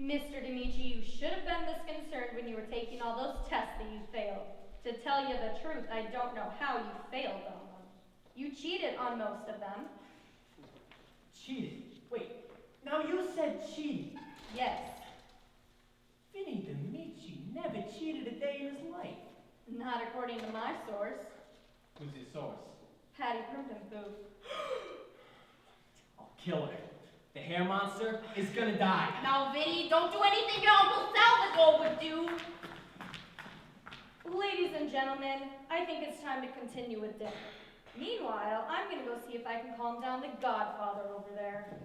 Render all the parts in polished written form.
Mr. D'Amici, you should have been this concerned when you were taking all those tests that you failed. To tell you the truth, I don't know how you failed on them. You cheated on most of them. Cheated? Wait, now you said cheated. Yes. Vinny D'Amici never cheated a day in his life. Not according to my source. Who's his source? Patty Poo. I'll kill her. The hair monster is gonna die. Now, Vinny, don't do anything your Uncle Salvador would do. Ladies and gentlemen, I think it's time to continue with dinner. Meanwhile, I'm gonna go see if I can calm down the Godfather over there.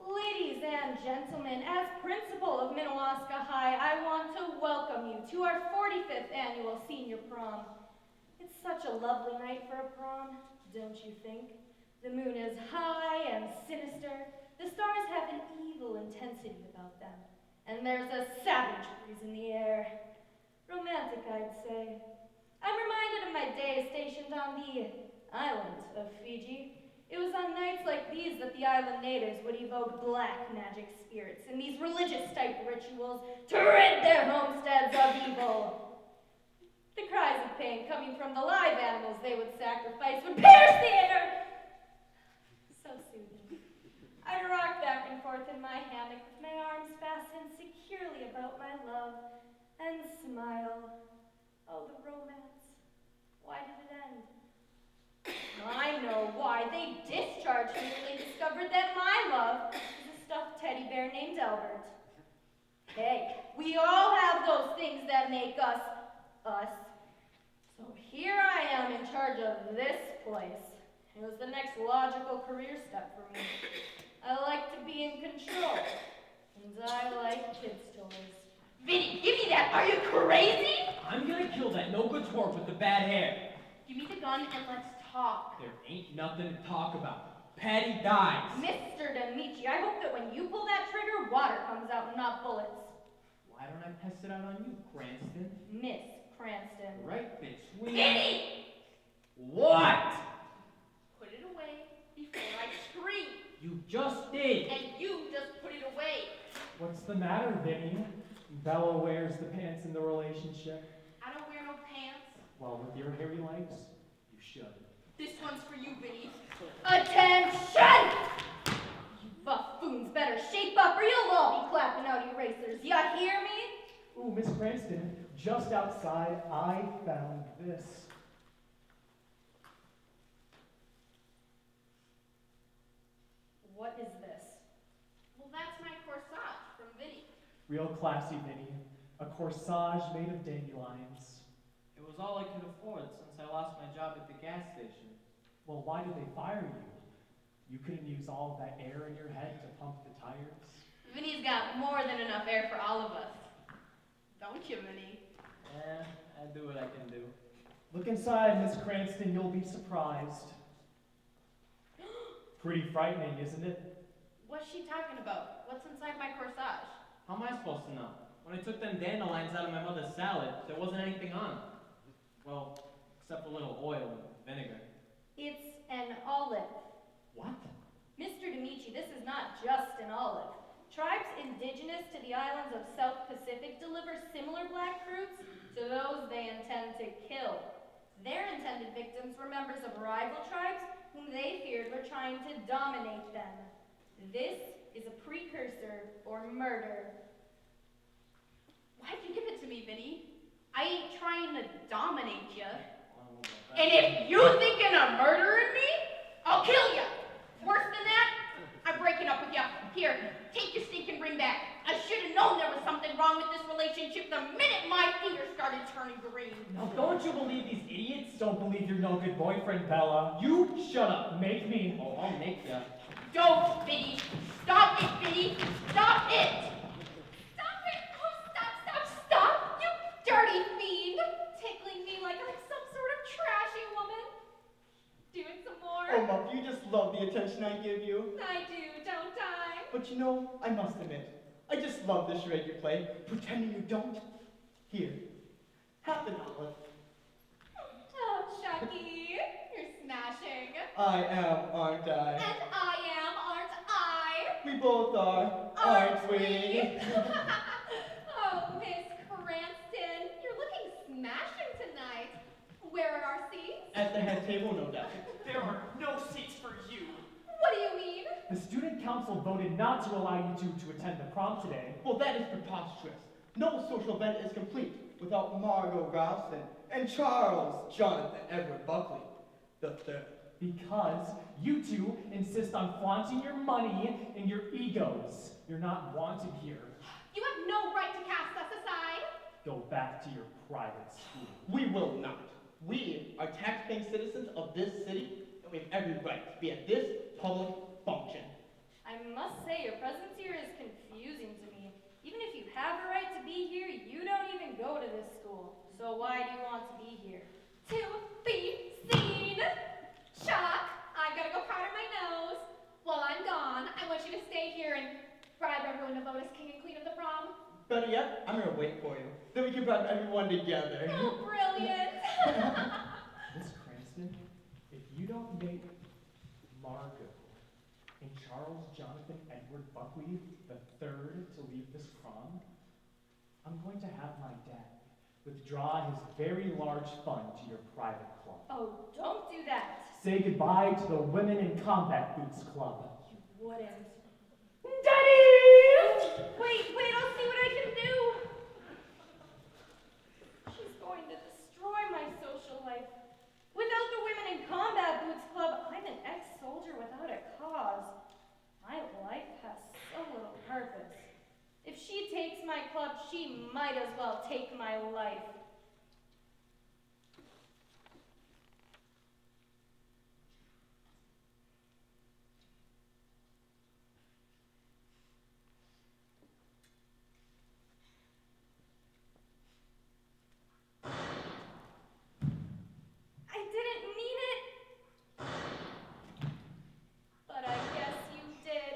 Ladies and gentlemen, as principal of Minnewaska High, I want to welcome you to our 45th annual senior prom. It's such a lovely night for a prom, don't you think? The moon is high and sinister. The stars have an evil intensity about them. And there's a savage breeze in the air. Romantic, I'd say. I'm reminded of my days stationed on the island of Fiji. It was on nights like these that the island natives would evoke black magic spirits in these religious-type rituals to rid their homesteads of evil. The cries of pain coming from the live animals they would sacrifice would pierce the air. So soothing. I'd rock back and forth in my hammock with my arms fastened securely about my love and smile. Oh, the romance. Why did it end? I know why. They discharged me when they discovered that my love is a stuffed teddy bear named Albert. Hey, we all have those things that make us, us. So here I am in charge of this place. It was the next logical career step for me. I like to be in control, and I like kids' toys. Vinny, give me that! Are you crazy? I'm gonna kill that no-good twerp with the bad hair. Give me the gun and let's talk. There ain't nothing to talk about. Patty dies. Mr. D'Amici, I hope that when you pull that trigger, water comes out and not bullets. Why don't I test it out on you, Cranston? Miss Cranston. Right between... Vinny! What? Put it away before I scream. You just did. And you just put it away. What's the matter, Vinny? Bella wears the pants in the relationship. I don't wear no pants. Well, with your hairy legs, you should. This one's for you, Vinny. Attention! You buffoons better shape up or you'll all be clapping out erasers. Ya hear me? Ooh, Miss Cranston, just outside, I found this. What is this? Well, that's my corsage from Vinny. Real classy, Vinny. A corsage made of dandelions. It was all I could afford since I lost my job at the gas station. Well, why did they fire you? You couldn't use all of that air in your head to pump the tires? Vinny's got more than enough air for all of us. Don't you, Vinny? I do what I can do. Look inside, Miss Cranston, you'll be surprised. Pretty frightening, isn't it? What's she talking about? What's inside my corsage? How am I supposed to know? When I took them dandelions out of my mother's salad, there wasn't anything on them. Well, except a little oil and vinegar. It's an olive. What? Mr. D'Amici, this is not just an olive. Tribes indigenous to the islands of South Pacific deliver similar black fruits to those they intend to kill. Their intended victims were members of rival tribes whom they feared were trying to dominate them. This is a precursor for murder. Why'd you give it to me, Vinny? I ain't trying to dominate you. I don't know about that. And if you thinking of murdering me, I'll kill you. Worse than that, I'm breaking up with you. Here, take your stinking ring back. I should have known there was something wrong with this relationship the minute my fingers started turning green. Now, don't you believe these idiots? Don't believe your no-good boyfriend, Bella. You shut up. Make me. Oh, I'll make ya. Don't, Vinny. Stop it, Vinny. Stop it. Stop it! Oh, stop! You dirty fiend! Tickling me like I'm some sort of trashy woman. Do it some more. Oh, Muff, you just love the attention I give you. I do, But you know, I must admit, I just love the charade you play, pretending you don't. Here, have $1. Oh, Chucky, you're smashing. I am, aren't I? And I am, aren't I? We both are, aren't we? Oh, Miss Cranston, you're looking smashing tonight. Where are our seats? At the head table, no doubt. There are no seats for you. What do you mean? The student council voted not to allow you two to attend the prom today. Well, that is preposterous. No social event is complete without Margot Ralston and Charles Jonathan Edward Buckley the third. Because you two insist on flaunting your money and your egos. You're not wanted here. You have no right to cast us aside. Go back to your private school. We will not. We are taxpaying citizens of this city, and we have every right to be at this public function. I must say, your presence here is confusing to me. Even if you have a right to be here, you don't even go to this school. So why do you want to be here? To be seen! Chuck, I've got to go powder my nose. While I'm gone, I want you to stay here and bribe everyone to vote as king and queen of the prom. Better yet, I'm gonna wait for you. Then we can bribe everyone together. Oh, brilliant! Miss Cranston, if you don't make Margot and Charles Jonathan Edward Buckley the third to leave this prom, I'm going to have my dad withdraw his very large fund to your private club. Oh, don't do that. Say goodbye to the Women in Combat Boots Club. You wouldn't. Daddy! Wait, I'll see what I can do. She's going to destroy my social life. Without the Women in Combat Boots Club, I'm an ex-soldier without a cause. My life has so little purpose. If she takes my club, she might as well take my life. I didn't mean it. But I guess you did.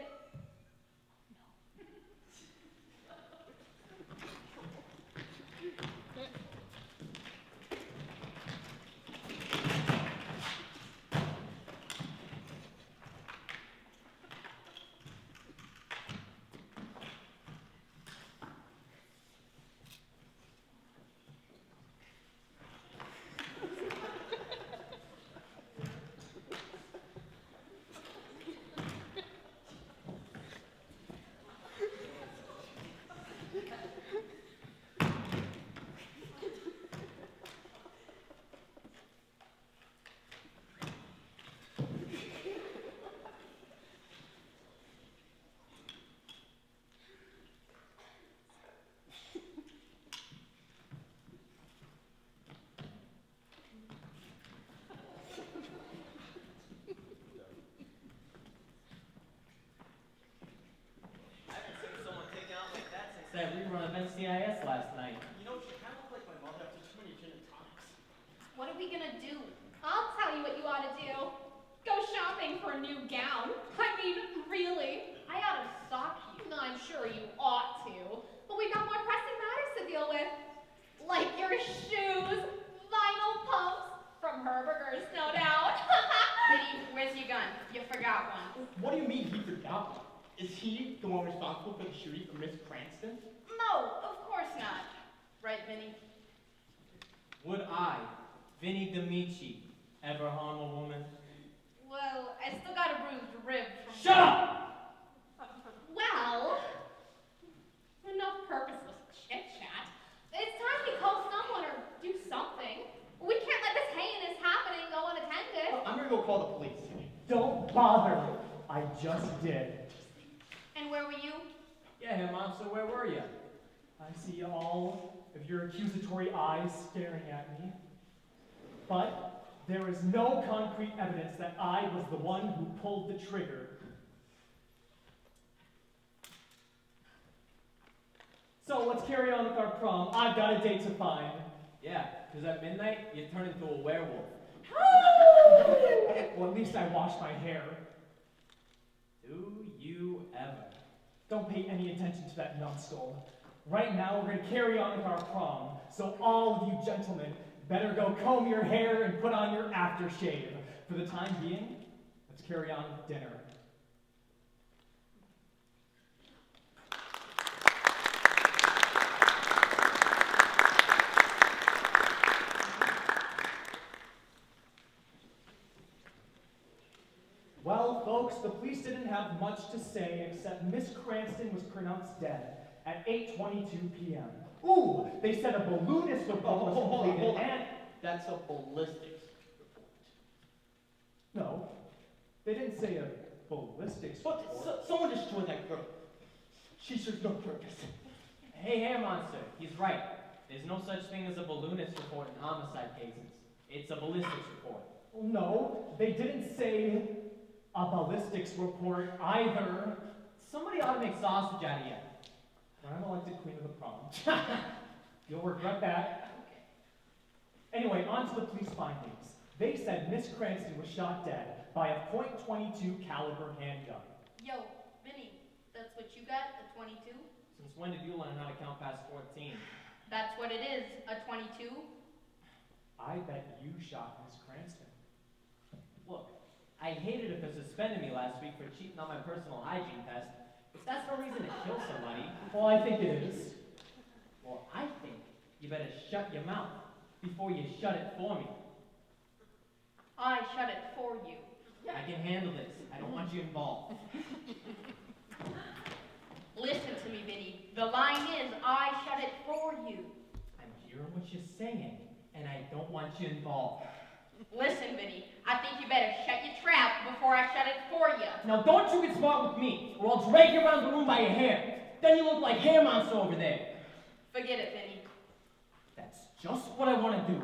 That rerun of NCIS last night. You know, she kind of looked like my mother after too many gin and tonics. What are we gonna do? I'll tell you what you ought to do. Go shopping for a new gown. I mean, really. I ought to sock you. I'm sure you ought to. But we've got more pressing matters to deal with. Like your shoes, vinyl pumps, from Herberger's, no doubt. Biddy, where's your gun? You forgot one. What do you mean he forgot one? Is he the one responsible for the shooting of Miss Cranston? No, of course not. Right, Vinny? Would I, Vinny D'Amici, ever harm a woman? Well, I still got a bruised rib from... Shut up! Well, enough purposeless chit-chat. It's time we call someone or do something. We can't let this heinous happening go unattended. I'm gonna go call the police. Don't bother. I just did. And where were you? Yeah, hey, Mom, so where were you? I see all of your accusatory eyes staring at me. But there is no concrete evidence that I was the one who pulled the trigger. So let's carry on with our prom. I've got a date to find. Yeah, because at midnight, you turn into a werewolf. Well, at least I wash my hair. Do you ever? Don't pay any attention to that numbskull. Right now, we're going to carry on with our prom, so all of you gentlemen better go comb your hair and put on your aftershave. For the time being, let's carry on with dinner. Well, folks, the police didn't have much to say except Miss Cranston was pronounced dead at 8:22 p.m. Ooh, they said a balloonist report was completed Hold on. and... That's a ballistics report. No, they didn't say a ballistics report. But someone destroyed that girl. She serves no purpose. Hey, hair monster, he's right. There's no such thing as a balloonist report in homicide cases. It's a ballistics report. No, they didn't say a ballistics report either. Somebody ought to make sausage out of you. When I'm elected queen of the prom, you'll regret that. Anyway, on to the police findings. They said Miss Cranston was shot dead by a .22 caliber handgun. Yo, Vinny, that's what you got, a 22? Since when did you learn how to count past 14? That's what it is, a 22? I bet you shot Miss Cranston. Look, I hated it if they suspended me last week for cheating on my personal hygiene test, but that's no reason to kill somebody. Well, I think it is. Well, I think you better shut your mouth before you shut it for me. I shut it for you. I can handle this. I don't want you involved. Listen to me, Vinny. The line is, I shut it for you. I'm hearing what you're saying, and I don't want you involved. Listen, Vinny, I think you better shut your trap before I shut it for you. Now don't you get smart with me, or I'll drag you around the room by your hair. Then you look like hair monster over there. Forget it, Vinny. That's just what I want to do.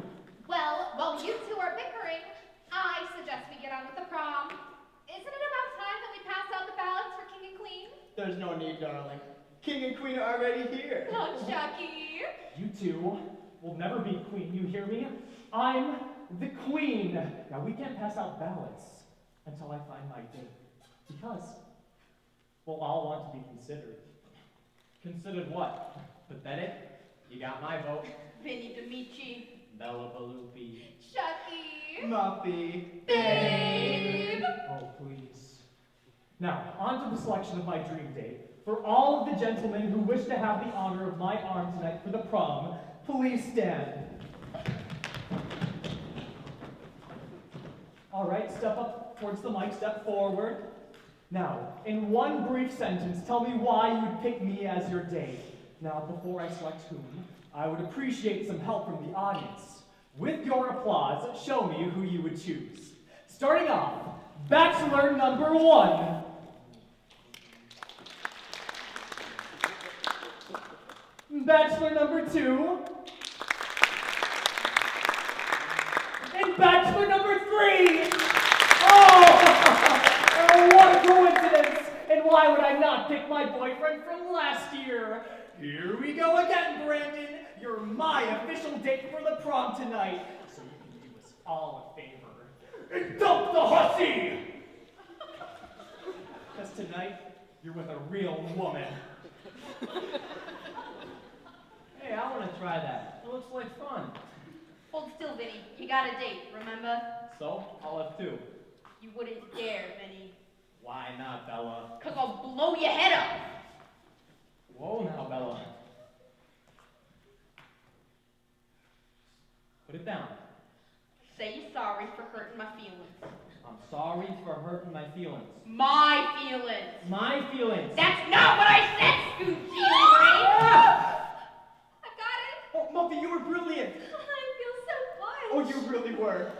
Well, while you two are bickering, I suggest we get on with the prom. Isn't it about time that we pass out the ballots for King and Queen? There's no need, darling. King and Queen are already here. Oh, Chucky. You two will never be queen, you hear me? I'm the queen. Now, we can't pass out ballots until I find my date. Because, well, I'll want to be considered. Considered what? Pathetic? You got my vote. Vinny D'Amici. Bella Baloopi. Chucky. Muffy. Babe. Oh, please. Now, on to the selection of my dream date. For all of the gentlemen who wish to have the honor of my arm tonight for the prom, please stand. All right, step up towards the mic, step forward. Now, in one brief sentence, tell me why you'd pick me as your date. Now, before I select whom, I would appreciate some help from the audience. With your applause, show me who you would choose. Starting off, Bachelor number 1. Bachelor number 2. And Bachelor number 3. Oh, what a coincidence! And why would I not pick my boyfriend from last year? Here we go again, Brandon. You're my official date for the prom tonight. So you can do us all a favor and dump the hussy! Because tonight, you're with a real woman. Hey, I want to try that. It looks like fun. Hold still, Vinny. You got a date, remember? So, I'll have 2. You wouldn't dare, Vinny. Why not, Bella? Because I'll blow your head up. Whoa now, Bella. Put it down. Say you're sorry for hurting my feelings. I'm sorry for hurting my feelings. My feelings. My feelings. That's not what I said, Scoochie Ray. I got it. Oh, Muffy, you were brilliant. I feel so good. Oh, you really were.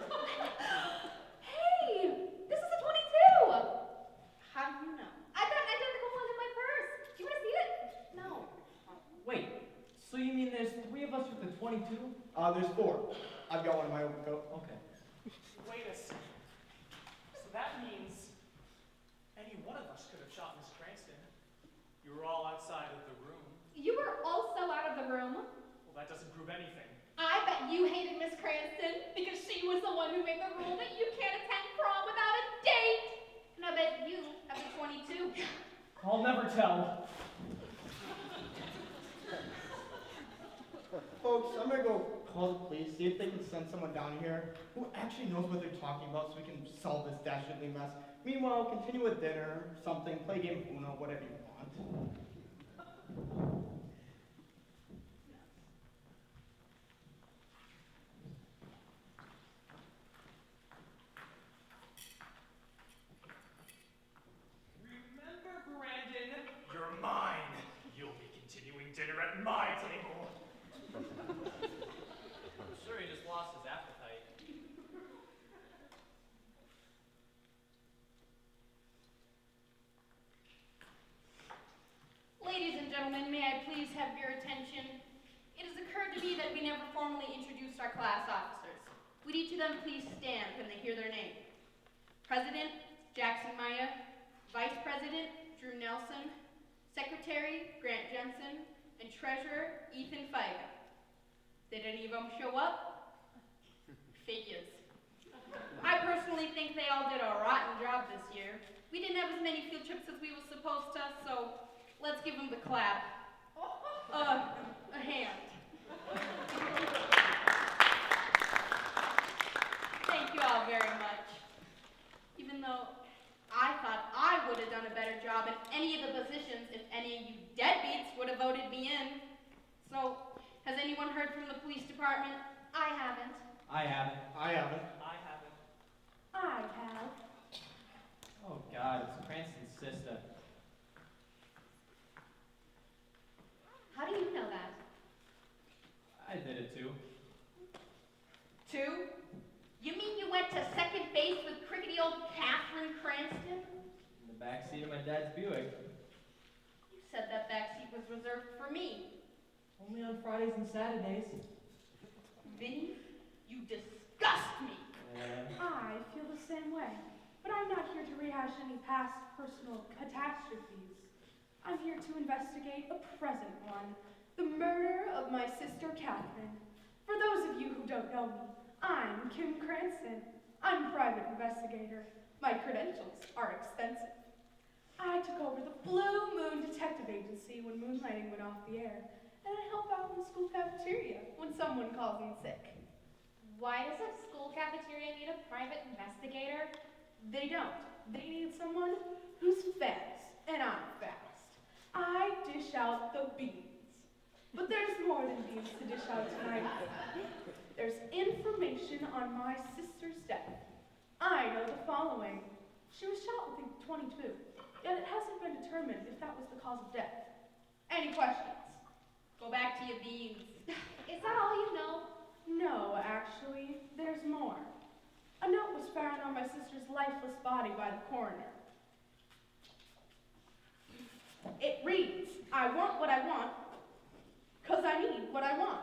Hey, this is a 22. How do you know? I got an identical one in my purse. Do you want to see it? No. Wait, so you mean there's 3 of us with the 22? There's 4. I've got one in my overcoat. Okay. Wait a second. So that means any one of us could have shot Miss Cranston. You were all outside of the room. You were also out of the room. Well, that doesn't prove anything. I bet you hated Miss Cranston because she was the one who made the rule that you can't attend prom without a date. And I bet you have a 22. I'll never tell. Folks, I'm gonna go call the police, see if they can send someone down here who actually knows what they're talking about so we can solve this dastardly mess. Meanwhile, continue with dinner, something, play a game of Uno, whatever you want. Remember, Brandon, you're mine. You'll be continuing dinner at my table. I'm sure he just lost his appetite. Ladies and gentlemen, may I please have your attention? It has occurred to me that we never formally introduced our class officers. Would each of them please stand when they hear their name? President, Jackson Maya. Vice President, Drew Nelson. Secretary, Grant Jensen. And Treasurer, Ethan Feiga. Did any of them show up? Figures. I personally think they all did a rotten job this year. We didn't have as many field trips as we were supposed to, so let's give them the clap. A hand. Thank you all very much. Even though I thought I would have done a better job in any of the positions if any of you deadbeats would have voted me in. So, has anyone heard from the police department? I haven't. I haven't. I haven't. I haven't. I have. Oh God, it's Cranston's sister. How do you know that? I did it too. 2? You mean you went to second base with crickety old Catherine Cranston? In the backseat of my dad's Buick. You said that backseat was reserved for me. Only on Fridays and Saturdays. Vinny, you disgust me. I feel the same way, but I'm not here to rehash any past personal catastrophes. I'm here to investigate a present one, the murder of my sister Catherine. For those of you who don't know me, I'm Kim Cranston. I'm a private investigator. My credentials are extensive. I took over the Blue Moon Detective Agency when moonlighting went off the air, and I help out in the school cafeteria when someone calls in sick. Why does a school cafeteria need a private investigator? They don't. They need someone who's fast, and I'm fast. I dish out the beans. But there's more than beans to dish out tonight. There's information on my sister's death. I know the following. She was shot with a .22, yet it hasn't been determined if that was the cause of death. Any questions? Go back to your beans. Is that all you know? No, actually, there's more. A note was found on my sister's lifeless body by the coroner. It reads, I want what I want, 'cause I need what I want.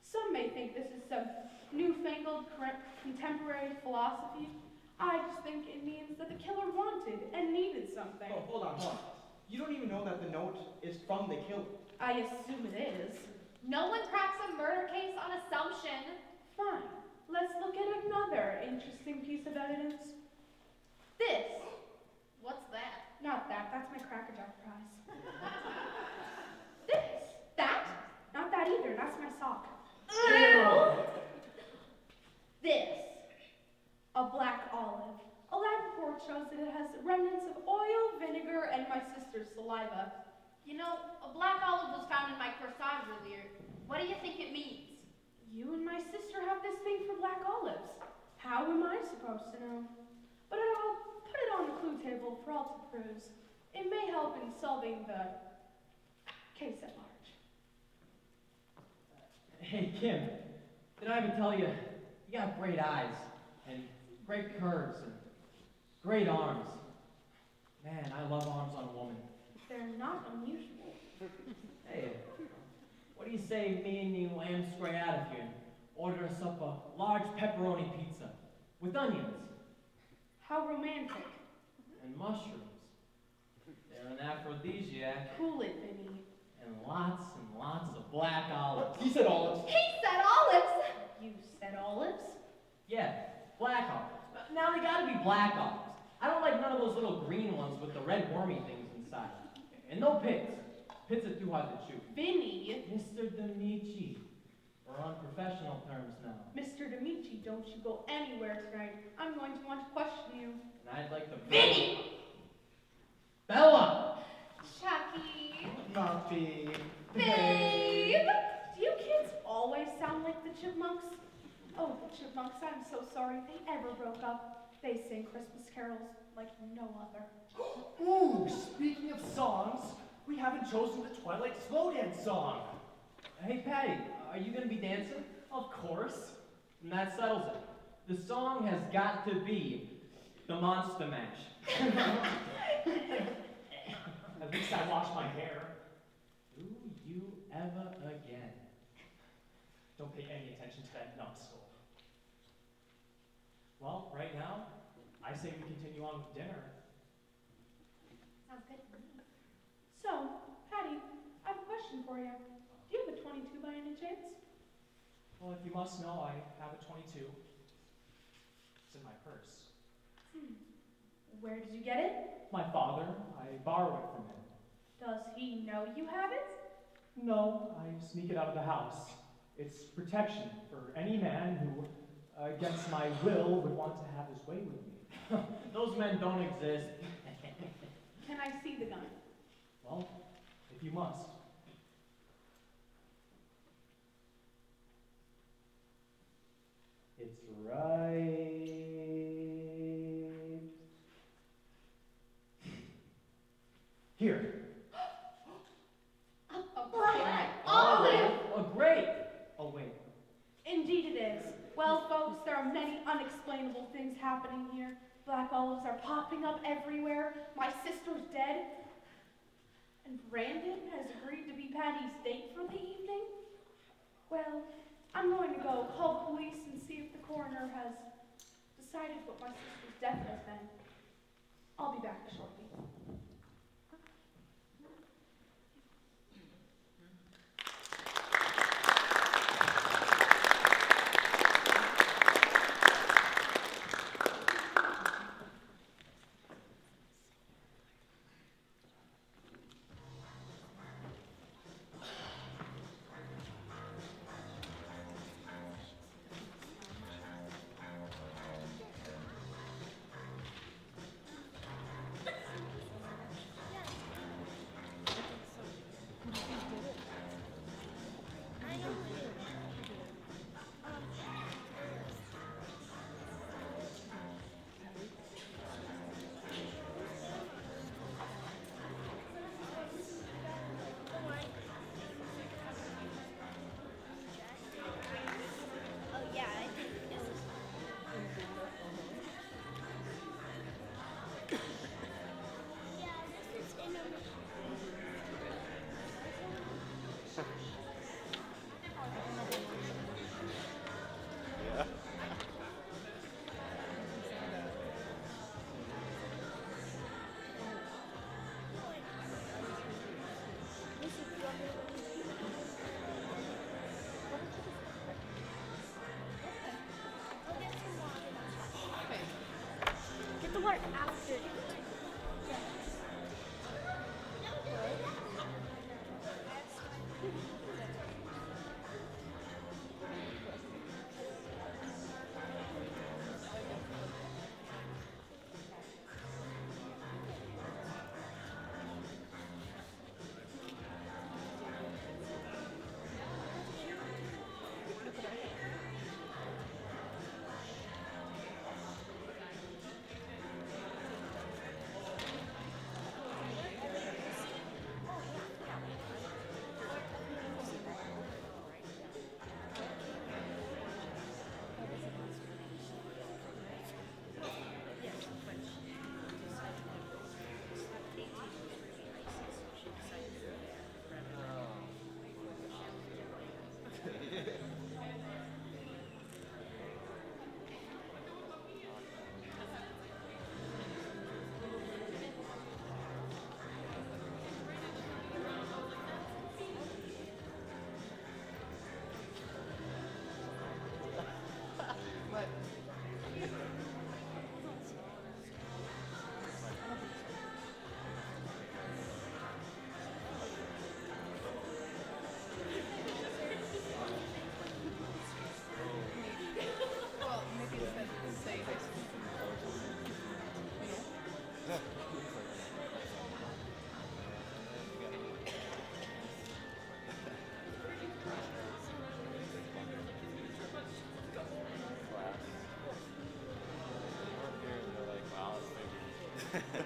Some may think this is some newfangled contemporary philosophy. I just think it means that the killer wanted and needed something. Oh, hold on. You don't even know that the note is from the killer. I assume it is. No one cracks a murder case on assumption. Fine. Let's look at another interesting piece of evidence. This. What's that? Not that. That's my Cracker Jack prize. This. That? Not that either. That's my sock. Ew. This. A black olive. A lab report shows that it has remnants of oil, vinegar, and my sister's saliva. You know, a black olive was found in my corsage earlier. What do you think it means? You and my sister have this thing for black olives. How am I supposed to know? But I'll put it on the clue table for all to peruse. It may help in solving the case at large. Hey, Kim, did I ever tell you, you got great eyes, and great curves, and great arms. Man, I love arms on a woman. They're not unusual. Hey, what do you say me and you amscray out of here and order us up a large pepperoni pizza with onions How romantic. and mushrooms? They're an aphrodisiac, Cool it, Vinny. and lots of black olives. He said olives. He said olives. You said olives? Yeah, black olives. Now they gotta be black olives. I don't like none of those little green ones with the red wormy things inside. inside. And no pits. Pits are too hard to chew. Vinny! Mr. D'Amici. We're on professional terms now. Mr. D'Amici, don't you go anywhere tonight. I'm going to want to question you. And I'd like to... Vinny! Bella! Chucky. Muffy. Babe! Do you kids always sound like the Chipmunks? Oh, the Chipmunks, I'm so sorry they ever broke up. They sing Christmas carols like no other. Ooh, speaking of songs, we haven't chosen the Twilight Slow Dance song. Hey, Patty, are you gonna be dancing? Of course. And that settles it. The song has got to be the Monster Mash. At least I wash my hair. Do you ever again? Don't pay any attention to that numbskull. Well, right now, I say we continue on with dinner. Sounds good to me. So, Patty, I have a question for you. Do you have a 22 by any chance? Well, if you must know, I have a 22. It's in my purse. Where did you get it? My father, I borrowed it from him. Does he know you have it? No, I sneak it out of the house. It's protection for any man who, against my will, would want to have his way with me. Those men don't exist. Can I see the gun? Well, if you must. It's right here. A bright Olive! Oh, great! Oh, wait. Indeed it is. Well, folks, there are many unexplainable things happening here. Black olives are popping up everywhere. My sister's dead. And Brandon has agreed to be Patty's date for the evening. Well, I'm going to go call the police and see if the coroner has decided what my sister's death has been. I'll be back shortly.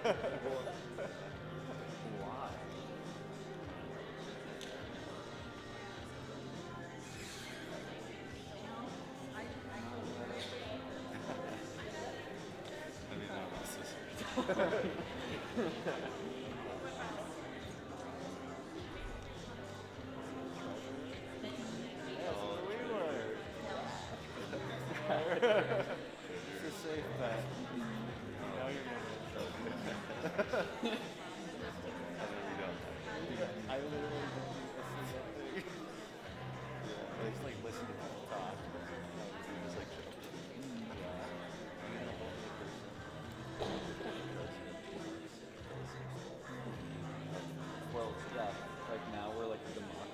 It's a safe bet. Now you're gonna I literally don't think I see that thing. Yeah, I just like listen to people talk. Just like well, yeah, like now we're like the mock.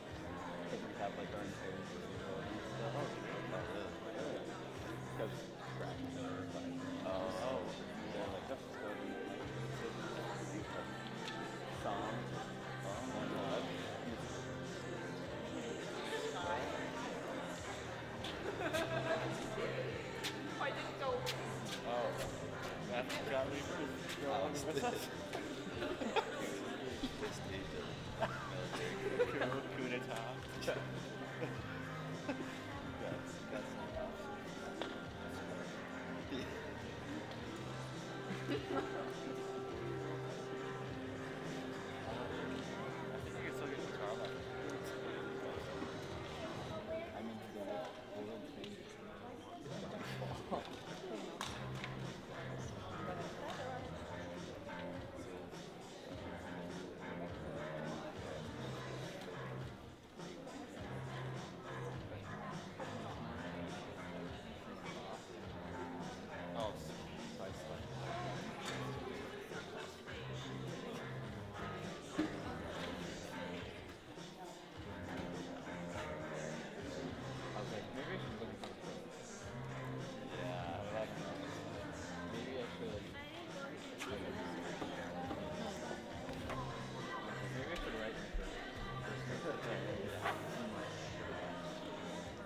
Because we have like our entire video and stuff. Oh, really? Because practice oh. Yeah, like that's song. I didn't go. Oh, that's got me first. Kunita.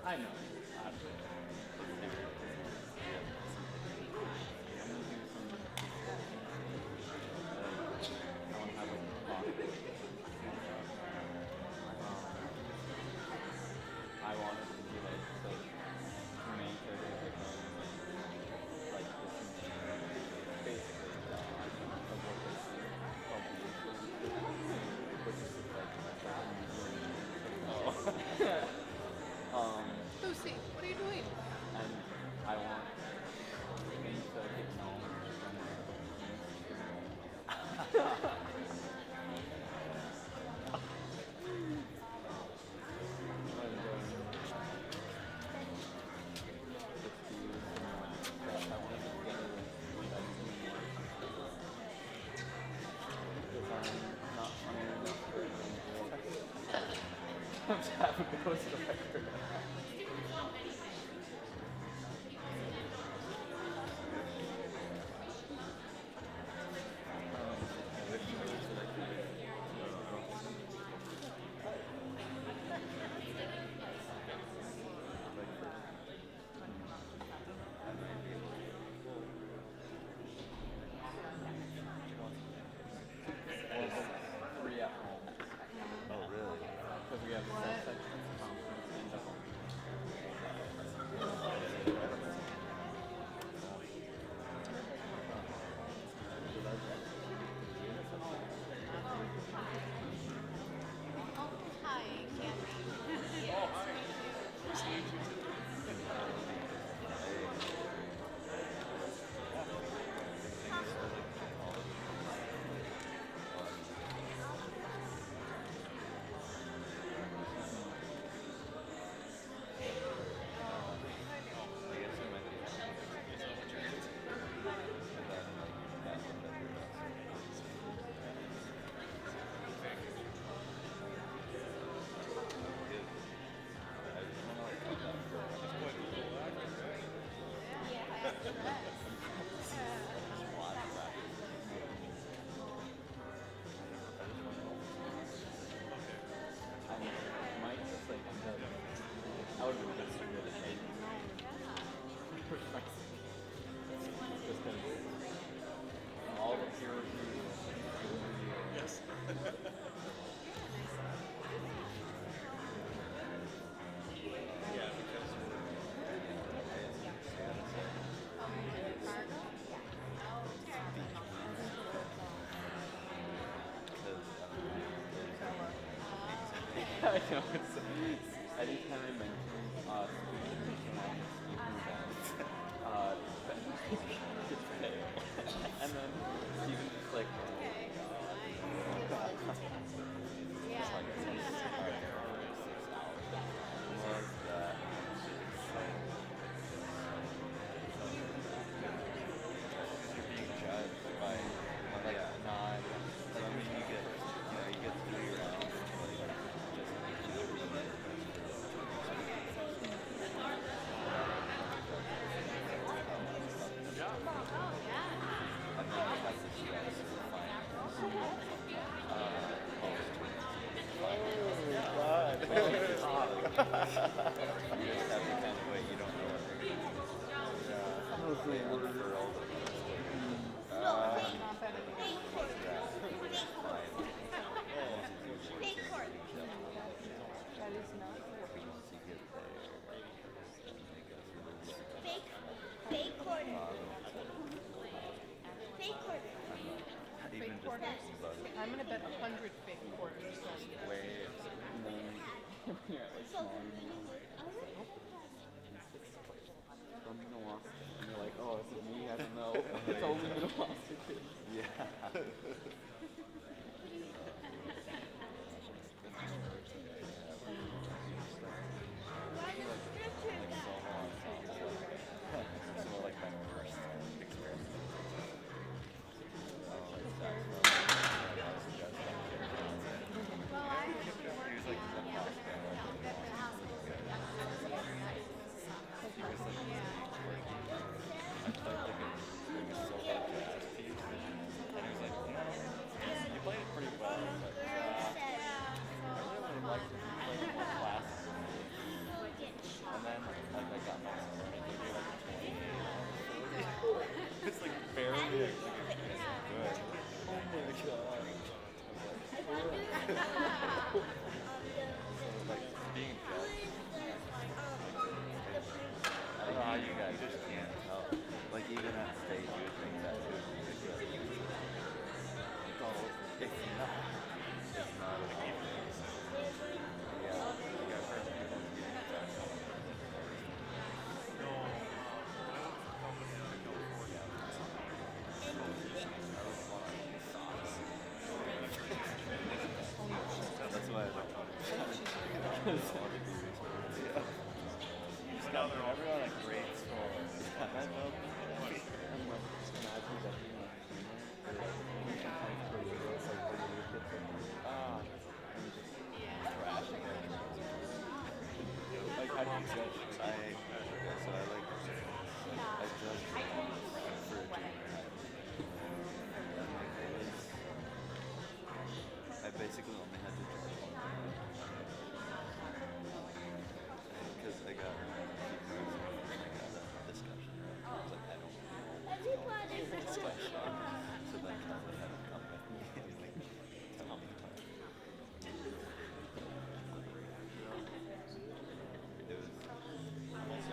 I know. I want it to be like the main character like basically of what they see which is like Lucy, what are you doing? and I want me to get known I'm just having a ghost director. Oh, really? Because we have the section, conference, and the home. I know. Anytime I mention speaking events, gets pale. And then Steven just like, oh my god. Just like, it's like 6 hours. Was that? You're being judged by, like, not, like, I mean, you get to do your own, like, and then you have the stress of finals. You just have to kind of wait, you don't know what they're going to do. Yeah. Unfurled. Fake quarters? I'm gonna bet 100 fake quarters. Wait. You're like small. From Minnewaska. And you're like, oh, is it me? I don't know. It's only Minnewaska too. Yeah. So like my first experience. It's like very good. Oh my god. Like being judged. I don't know how you guys just can't tell. Like even at stage you would think that too. So it's not. It's not at all. Yeah, like I've heard people getting judged. That's why I don't want to everyone a great score. And I felt I'm like imagine that being like trashing it. Like how do you judge? So I like I judged for a junior I basically only had to judge one because I got a discussion. I was like, I don't know what's going on in this discussion. So then Kelly had to come back and like tell me about it. It was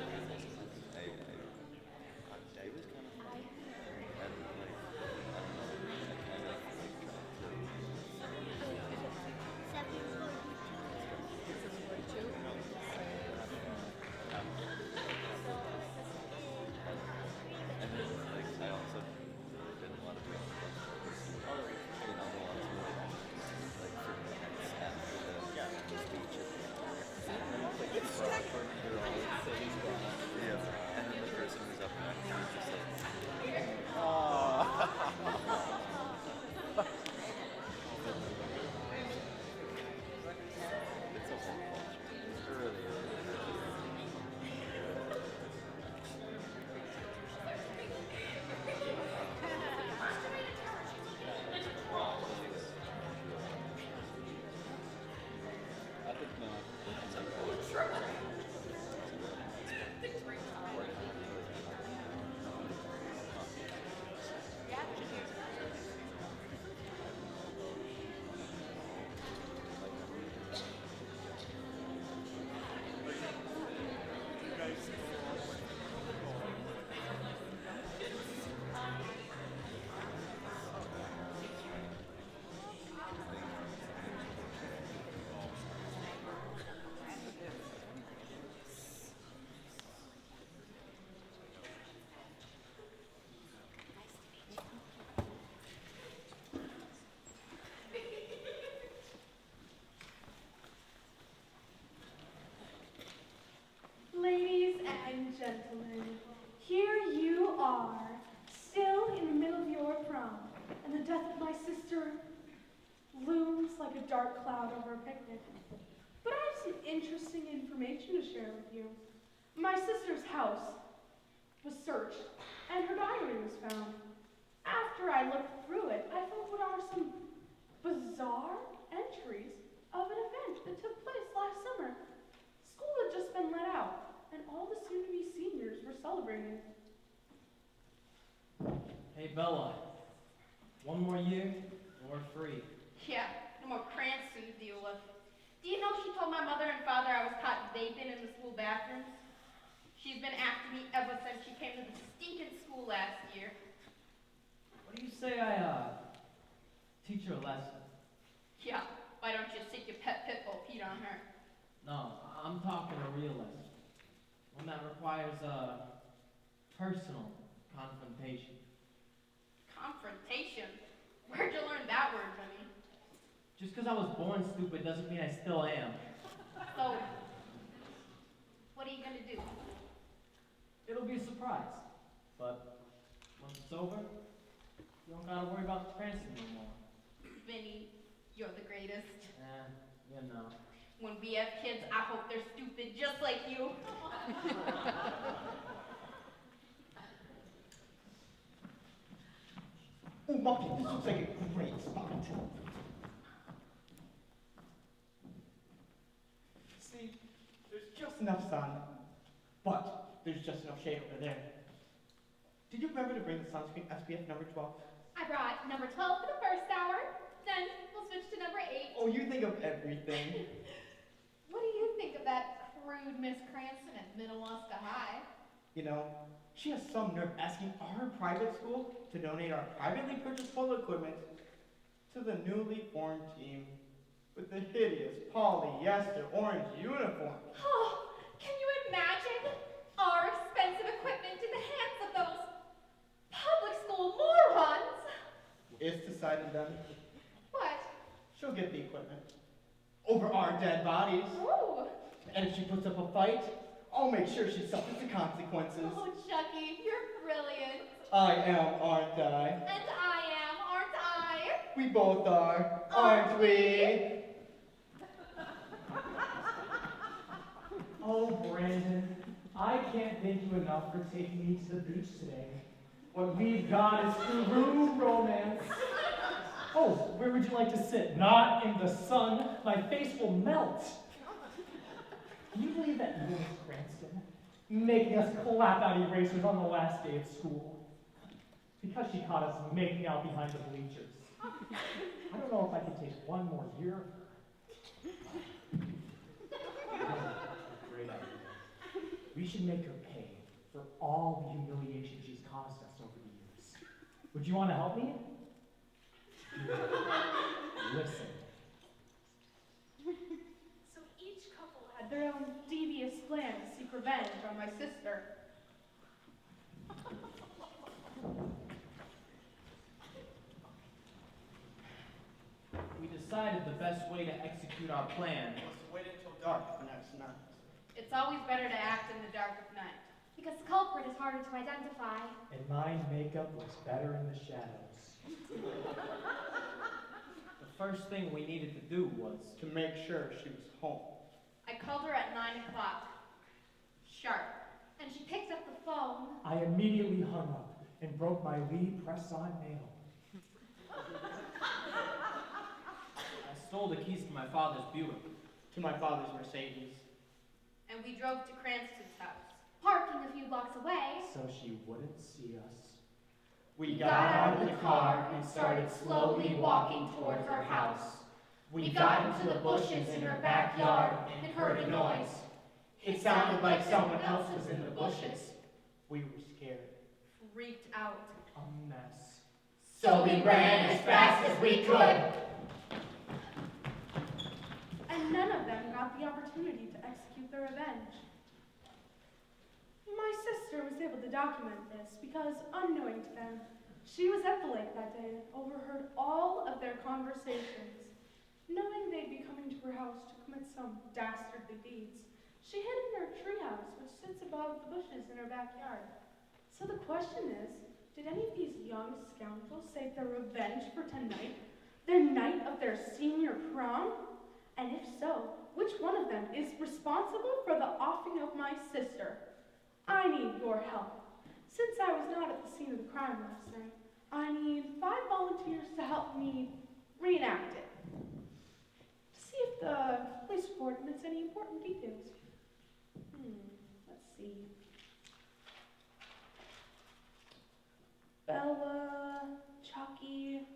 dark cloud over a picnic. But I have some interesting information to share with you. My sister's house was searched, and her diary was found. After I looked through it, I found what are some bizarre entries of an event that took place last summer. School had just been let out, and all the soon-to-be seniors were celebrating. Hey, Bella. One more year, and we're free. Yeah, no more Cranston to deal with. Do you know she told my mother and father I was caught vaping in the school bathrooms? She's been after me ever since she came to the stinking school last year. What do you say I, teach her a lesson? Yeah, why don't you stick your pet pit bull Pete on her? No, I'm talking a real lesson. One that requires, personal confrontation. Confrontation? Where'd you learn that word, Jimmy? Just because I was born stupid doesn't mean I still am. So, what are you gonna do? It'll be a surprise. But once it's over, you don't gotta worry about Cranston no more. Vinny, you're the greatest. You know. When we have kids, I hope they're stupid just like you. Oh, Monkey, this looks like a great spot. See, there's just enough sun, but there's just enough shade over there. Did you remember to bring the sunscreen SPF number 12? I brought number 12 for the first hour, then we'll switch to number 8. Oh, you think of everything. What do you think of that crude Miss Cranston at Minnewaska High? You know, she has some nerve asking our private school to donate our privately purchased polo equipment to the newly formed team with the hideous polyester orange uniform. Oh, can you imagine our expensive equipment in the hands of those public school morons? It's decided then. What? She'll get the equipment over our dead bodies. Ooh. And if she puts up a fight, I'll make sure she suffers the consequences. Oh, Chucky, you're brilliant. I am, aren't I? And I am, aren't I? We both are, aren't we? Oh, Brandon, I can't thank you enough for taking me to the beach today. What we've got is true romance. Oh, where would you like to sit? Not in the sun. My face will melt. Can you believe that Miss Cranston making us clap out erasers on the last day of school? Because she caught us making out behind the bleachers. I don't know if I can take one more year of her. Great idea. We should make her pay for all the humiliation she's caused us over the years. Would you want to help me? Listen. So each couple had their own devious plan to seek revenge on my sister. We decided the best way to execute our plan Was to wait until dark the next night. It's always better to act in the dark of night. Because the culprit is harder to identify. And my makeup looks better in the shadows. The first thing we needed to do was To make sure she was home. I called her at 9 o'clock. Sharp. And she picked up the phone. I immediately hung up and broke my Lee press-on nail. I stole the keys to my father's Buick. To my father's Mercedes. And we drove to Cranston's house. Parking a few blocks away. So she wouldn't see us. We got out of the car and started slowly walking towards our house. We got into the bushes in her backyard and heard a noise. It sounded like someone else was in the bushes. We were scared. Freaked out. A mess. So we ran as fast as we could. And none of them got the opportunity to execute their revenge. My sister was able to document this because, unknowing to them, she was at the lake that day and overheard all of their conversations. Knowing they'd be coming to her house to commit some dastardly deeds, she hid in her treehouse, which sits above the bushes in her backyard. So the question is, did any of these young scoundrels save their revenge for tonight? the night of their senior prom? And if so, which one of them is responsible for the offing of my sister? I need your help. Since I was not at the scene of the crime last night, I need 5 volunteers to help me reenact it. To see if the police report omits any important details. Let's see. Bella, Chucky.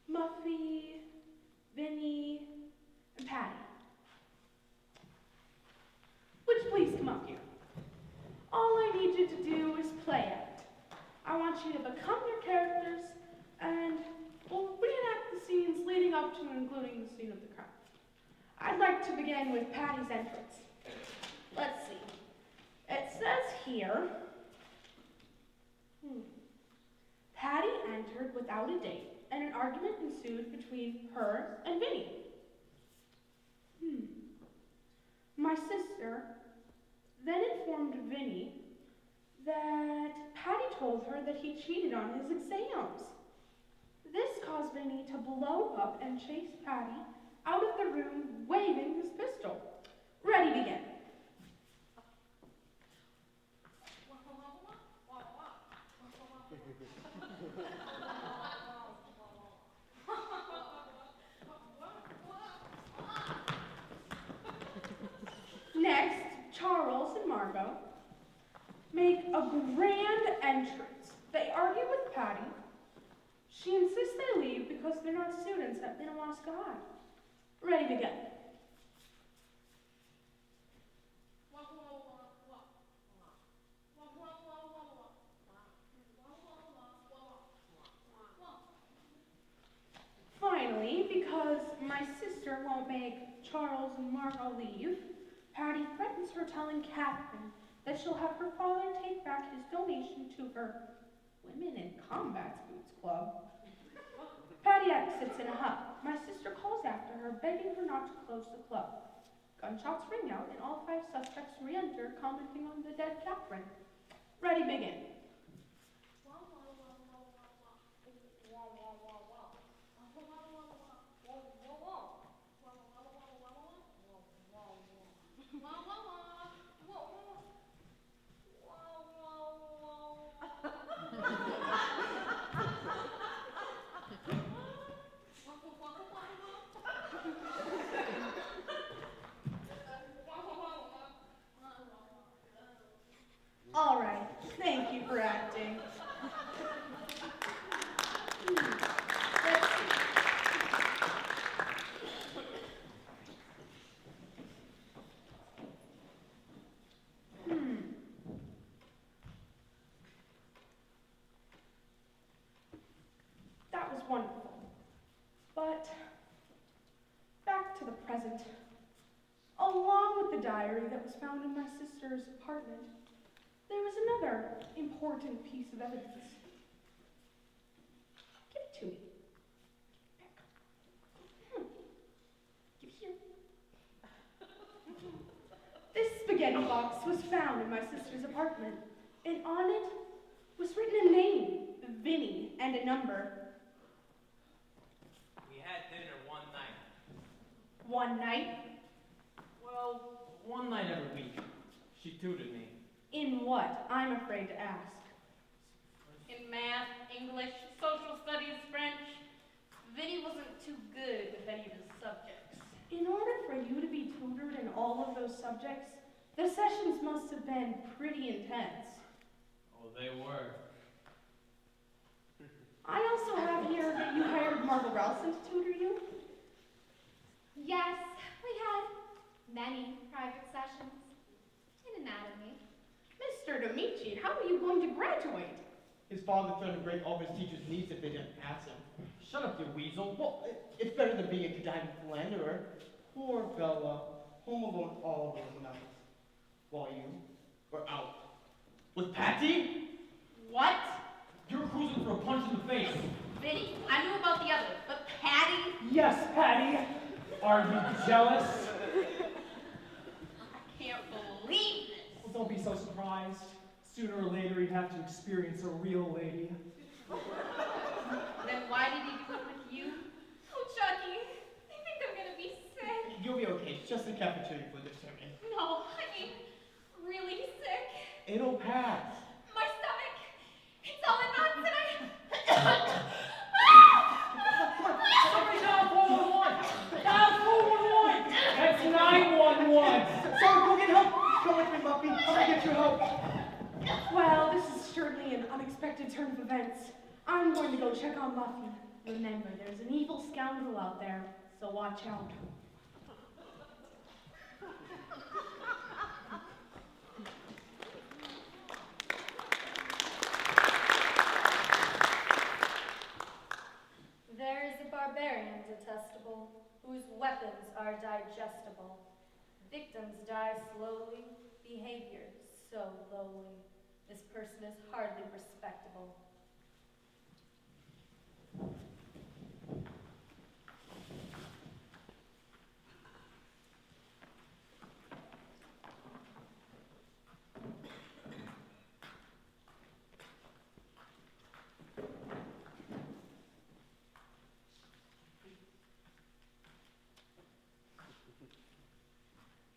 Muffy, Vinny, and Patty. Would you please come up here? All I need you to do is play act. I want you to become your characters, and we'll reenact the scenes leading up to and including the scene of the crime. I'd like to begin with Patty's entrance. Let's see. It says here, Patty entered without a date, and an argument ensued between her and Vinny. My sister then informed Vinny that Patty told her that he cheated on his exams. This caused Vinny to blow up and chase Patty out of the room waving his pistol. Ready, begin. Next, Charles and Margot make a grand entrance. They argue with Patty. She insists they leave because they're not students at Minnewaska High. Ready, begin. Finally, because my sister won't make Charles and Margot leave, Patty threatens her, telling Catherine that she'll have her father take back his donation to her Women in Combat Boots Club. Patty exits in a huff. My sister calls after her, begging her not to close the club. Gunshots ring out, and all 5 suspects re-enter, commenting on the dead Catherine. Ready, begin. All right, thank you for acting. Let's see. That was wonderful. But back to the present. Along with the diary that was found in my sister's apartment, there was another important piece of evidence. Give it to me. Give it here. This spaghetti box was found in my sister's apartment, and on it was written a name, Vinny, and a number. We had dinner one night. One night? Well, one night every week. She tutored me. In what? I'm afraid to ask. In math, English, social studies, French, Vinny wasn't too good with any of his subjects. In order for you to be tutored in all of those subjects, the sessions must have been pretty intense. Oh, they were. I also have here that you hired Margot Ralston to tutor you. Yes, we had many private sessions in anatomy. Mr. D'Amici, how are you going to graduate? His father threatened to break all of his teachers' knees if they didn't pass him. Shut up, you weasel. Well, it's better than being a conniving philanderer. Poor Bella, home alone all of those nights, while you were out. With Patty? What? You're cruising for a punch in the face. Vinny, I knew about the others, but Patty? Yes, Patty. Are you jealous? I can't believe this. Well, don't be so surprised. Sooner or later, he'd have to experience a real lady. Then why did he do it with you? Oh, Chucky, I think I'm gonna be sick. You'll be okay. It's just the cafeteria food that's hurting. No, I mean, really sick. It'll pass. My stomach, it's all in knots and I... Somebody dial 411! Dial 411! That's 911! Sorry, go get help! Come with me, Muffy. I'm gonna get you help. Well, this is certainly an unexpected turn of events. I'm going to go check on Muffy. Remember, there's an evil scoundrel out there, so watch out. There is a barbarian detestable, whose weapons are digestible. Victims die slowly, behavior so lowly. This person is hardly respectable.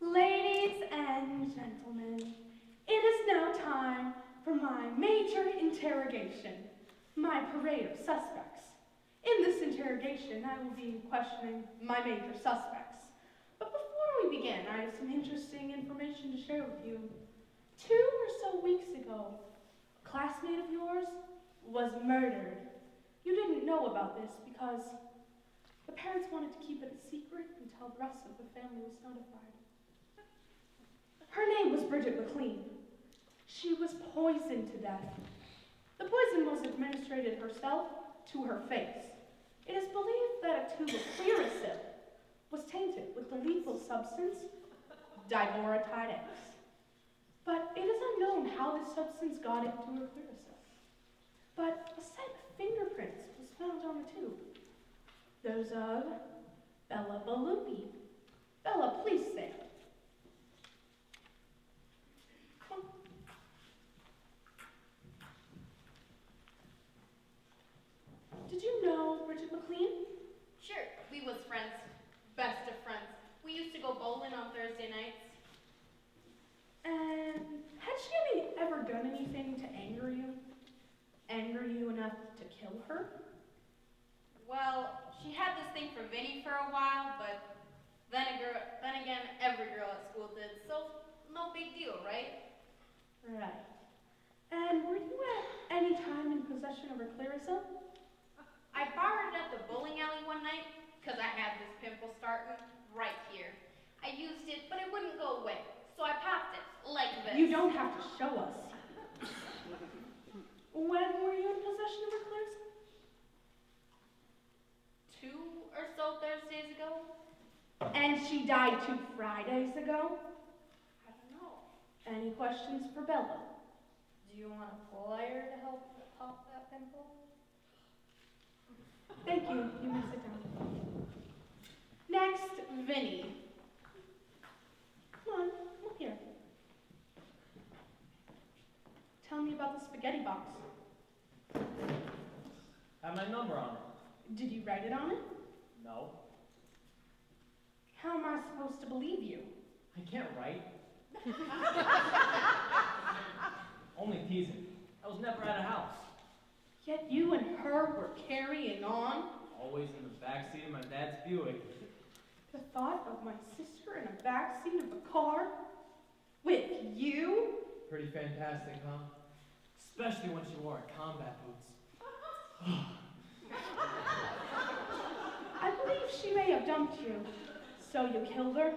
Ladies and gentlemen, it is now time for my major interrogation, my parade of suspects. In this interrogation, I will be questioning my major suspects. But before we begin, I have some interesting information to share with you. 2 or so weeks ago, a classmate of yours was murdered. You didn't know about this because the parents wanted to keep it a secret until the rest of the family was notified. Her name was Bridget McLean. She was poisoned to death. The poison was administered herself to her face. It is believed that a tube of Clearasil was tainted with the lethal substance diboratide X. But it is unknown how this substance got into her Clearasil. But a set of fingerprints was found on the tube. Those of Bella Balupi. Bella, please stand. Did you know Bridget McLean? Sure, we was friends. Best of friends. We used to go bowling on Thursday nights. And had she ever done anything to anger you? Anger you enough to kill her? Well, she had this thing for Vinny for a while, but then again, every girl at school did, so no big deal, right? Right. And were you at any time in possession of her Clearasil? I borrowed it at the bowling alley one night, because I had this pimple starting right here. I used it, but it wouldn't go away, so I popped it, like this. You don't have to show us. When were you in possession of her Clearasil? 2 or so Thursdays ago? And she died 2 Fridays ago? I don't know. Any questions for Bella? Do you want a plier to help pop that pimple? Thank you. You may sit down. Next, Vinny. Come up here. Tell me about the spaghetti box. Had my number on it. Did you write it on it? No. How am I supposed to believe you? I can't write. Only teasing. I was never at a house. Yet you and her were carrying on? Always in the backseat of my dad's Buick. The thought of my sister in a backseat of a car? With you? Pretty fantastic, huh? Especially when she wore combat boots. I believe she may have dumped you. So you killed her?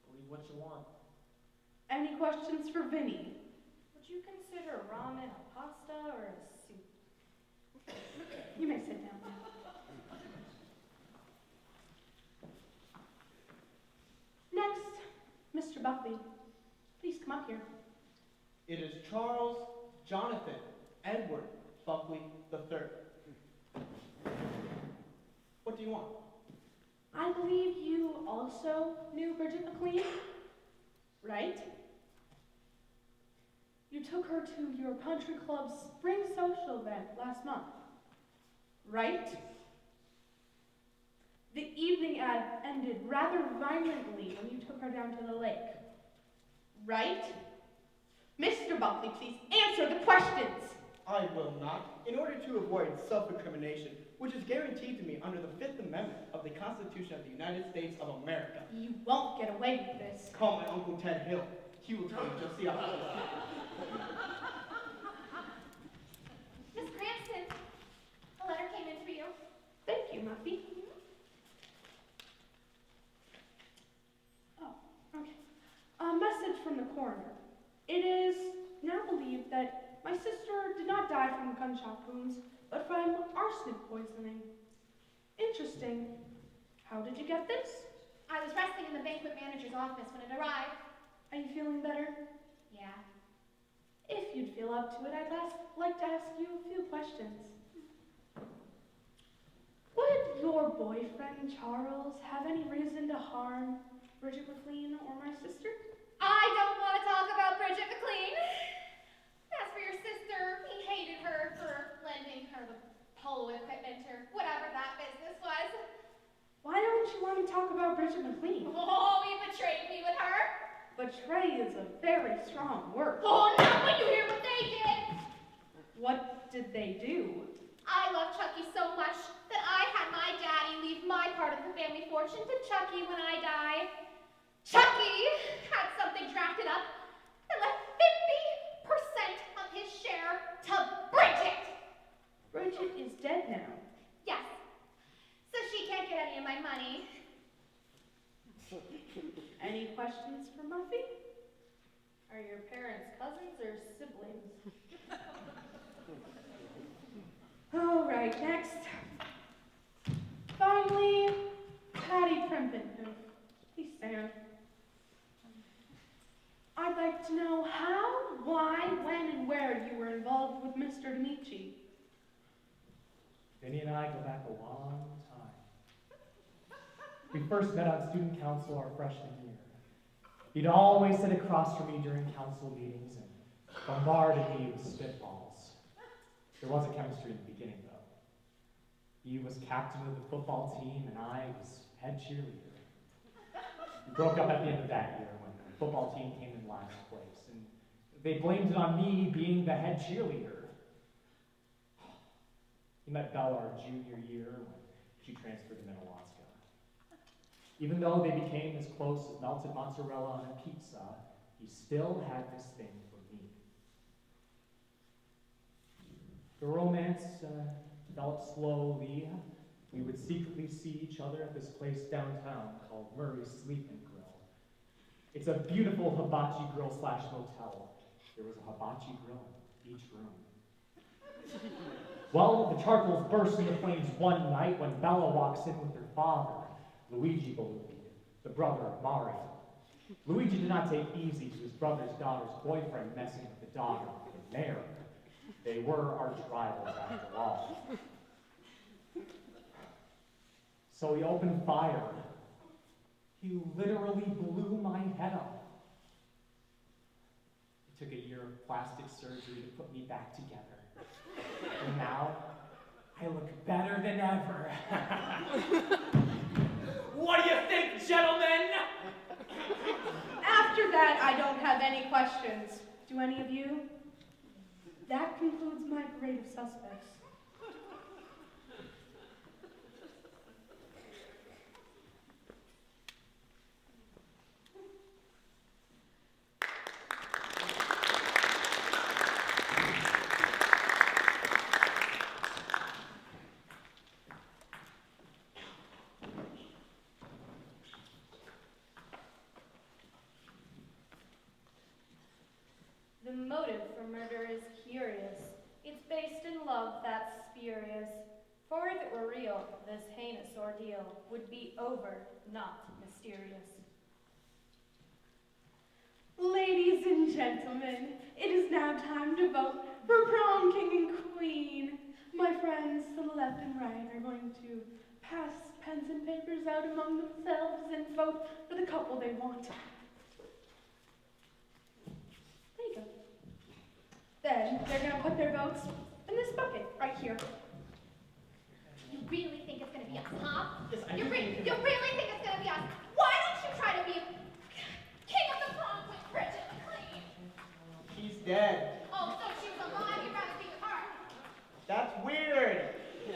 Believe what you want. Any questions for Vinny? Would you consider ramen a pasta or a soup? You may sit down. Next, Mr. Buckley. Please come up here. It is Charles Jonathan Edward Buckley III. What do you want? I believe you also knew Bridget McLean, right? You took her to your country club's spring social event last month, right? The evening ad ended rather violently when you took her down to the lake, right? Mr. Buckley, please answer the questions. I will not, in order to avoid self-incrimination, which is guaranteed to me under the Fifth Amendment of the Constitution of the United States of America. You won't get away with this. Call my Uncle Ted Hill. He will tell you just the opposite. Miss Cranston, a letter came in for you. Thank you, Muffy. Oh, okay. A message from the coroner. It is now believed that my sister did not die from gunshot wounds, but from arsenic poisoning. Interesting. How did you get this? I was resting in the banquet manager's office when it arrived. Are you feeling better? Yeah. If you'd feel up to it, I'd like to ask you a few questions. Would your boyfriend, Charles, have any reason to harm Bridget McLean or my sister? I don't want to talk about Bridget McLean. As for your sister, he hated her for lending her the polo equipment or whatever that business was. Why don't you want to talk about Bridget McLean? Oh, he betrayed me with her. Betray is a very strong word. Oh, not when you hear what they did. What did they do? I love Chucky so much that I had my daddy leave my part of the family fortune to Chucky when I die. Chucky had something drafted up and left 50% of his share to Bridget. Bridget is dead now. Yes. So she can't get any of my money. Any questions for Muffy? Are your parents cousins or siblings? All right, next. Finally, Patty Primpton. Please stand. I'd like to know how, why, when, and where you were involved with Mr. D'Amici. Vinny and I go back a long time. We first met on student council our freshman year. He'd always sit across from me during council meetings and bombarded me with spitballs. There wasn't chemistry in the beginning, though. He was captain of the football team, and I was head cheerleader. We broke up at the end of that year when the football team came in last place, and they blamed it on me being the head cheerleader. He met Bella our junior year when she transferred to Minnewaska. Even though they became as close as melted mozzarella on a pizza, he still had this thing for me. The romance developed slowly. We would secretly see each other at this place downtown called Murray's Sleeping Grill. It's a beautiful hibachi grill / motel. There was a hibachi grill in each room. Well, the charcoals burst into flames one night when Bella walks in with her father, Luigi Belupi, the brother of Mario. Luigi did not take easy to his brother's daughter's boyfriend messing with the daughter of the mayor. They were arch rivals after all. So he opened fire. He literally blew my head off. It took a year of plastic surgery to put me back together. And now, I look better than ever. What do you think, gentlemen? After that, I don't have any questions. Do any of you? That concludes my parade of suspects. The motive for murder is curious. It's based in love that's spurious. For if it were real, this heinous ordeal would be over, not mysterious. Ladies and gentlemen, it is now time to vote for prom king and queen. My friends to the left and right are going to pass pens and papers out among themselves and vote for the couple they want. There you go. Then they're gonna put their votes in this bucket right here. You really think it's gonna be us, huh? Yes, I You do really think think it's gonna be us? Why don't you try to be king of the prom with Bridget McLean? She's dead. Oh, so she was alive, you'd rather be with her. That's weird. Give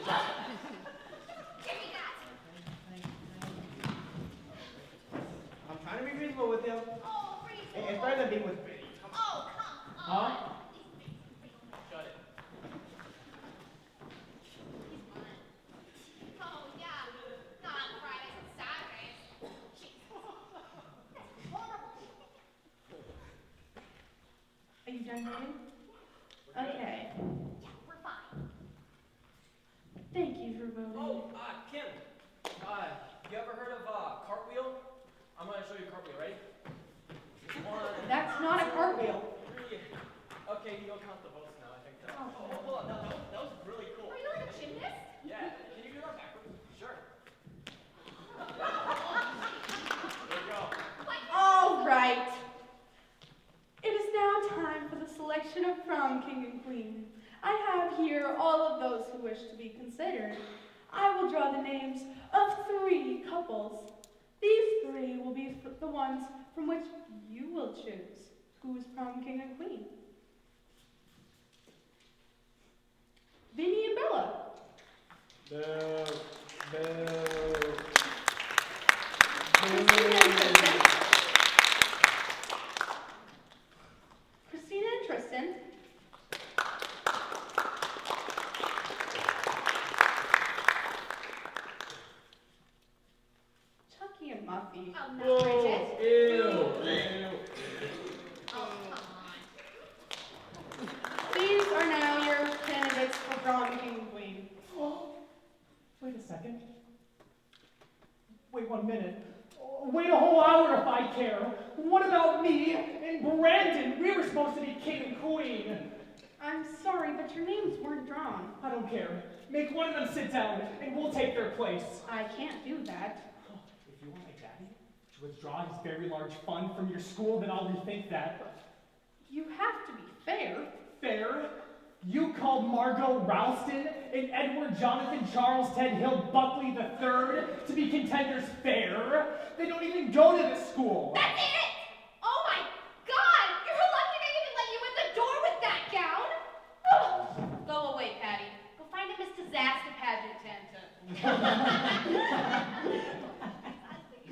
me that. I'm trying to be reasonable with you. Oh, reasonable. It's better than being with Biddy. Come on. Oh, come on. Huh? Shut it. Oh, yeah. Not on Fridays and Saturdays. Jesus. That's horrible. Are you done voting? Okay. Yeah, we're fine. Thank you for voting. Oh, Kim. You ever heard of cartwheel? I'm gonna show you a cartwheel, ready? 1, That's not a cartwheel. 3. Okay, you don't count the votes now, I think. Oh, hold on. That was really cool. Are you like a gymnast? Yeah, can you do that backwards? Sure. There you go. All right. It is now time for the selection of prom king and queen. I have here all of those who wish to be considered. I will draw the names of 3 couples. These 3 will be the ones from which you will choose who is prom king and queen. Vinny and Bella. Boo. Boo. Christina and Tristan. Christina and Tristan. Chucky and Muffy. Oh, no, Bridget. Ew. Oh, come on. These are now your candidates for prom king and queen. Wait a second. Wait 1 minute. Wait a whole hour if I care. What about me and Brandon? We were supposed to be king and queen. I'm sorry, but your names weren't drawn. I don't care. Make one of them sit down, and we'll take their place. I can't do that. If you want my daddy to withdraw his very large fund from your school, then I'll rethink that. You have to be fair. Fair? You called Margot Ralston and Edward Jonathan Charles Ted Hill Buckley III to be contenders fair? They don't even go to this school. That's it! Oh my God! You're lucky they even let you in the door with that gown! Ugh. Go away, Patty. Go find a Miss Disaster Pageant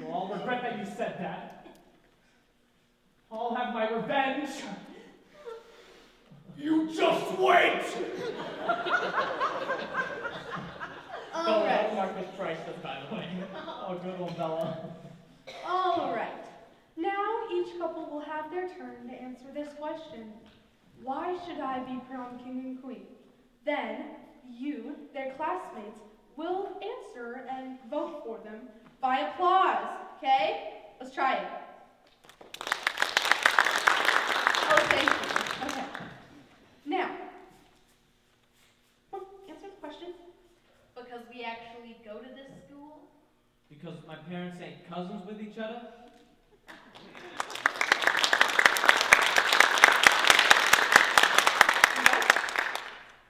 Well, I'll regret that you said that. I'll have my revenge. You just wait! All right. Marcus Priceless, by the way. Oh, good old Bella. All right. Now each couple will have their turn to answer this question. Why should I be prom king and queen? Then you, their classmates, will answer and vote for them by applause. Okay? Let's try it. Oh, thank you. Okay. Now, answer the question. because we actually go to this school. Because my parents ain't cousins with each other?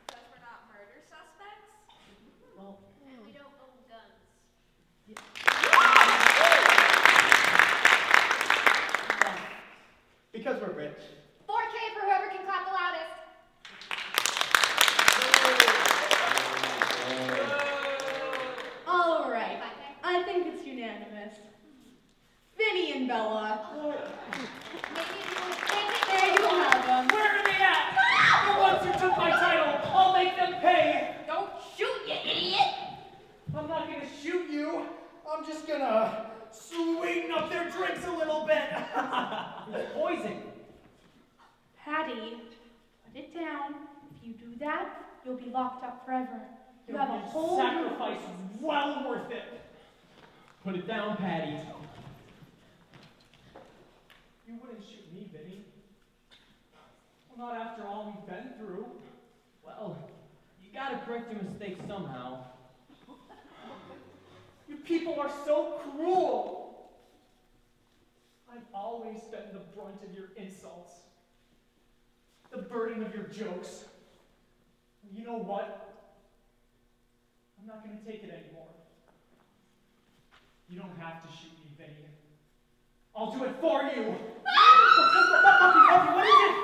Because we're not murder suspects? Well, And we don't own guns. Because we're rich. 4K for whoever can clap the loudest. All right. I think it's unanimous. Vinny and Bella. There you have them. where are they at? The ones who took my title. I'll make them pay. Don't shoot, you idiot! I'm not gonna shoot you. I'm just gonna sweeten up their drinks a little bit. It's poison. Patty, put it down. If you do that, you'll be locked up forever. You have a Your whole sacrifice is well worth it. Put it down, Patty. You wouldn't shoot me, Vinny. Well, not after all we've been through. Well, you gotta correct your mistakes somehow. You people are so cruel. I've always been the brunt of your insults. the burden of your jokes. You know what? I'm not going to take it anymore. You don't have to shoot me, Vinny. I'll do it for you. Buffy, what is it?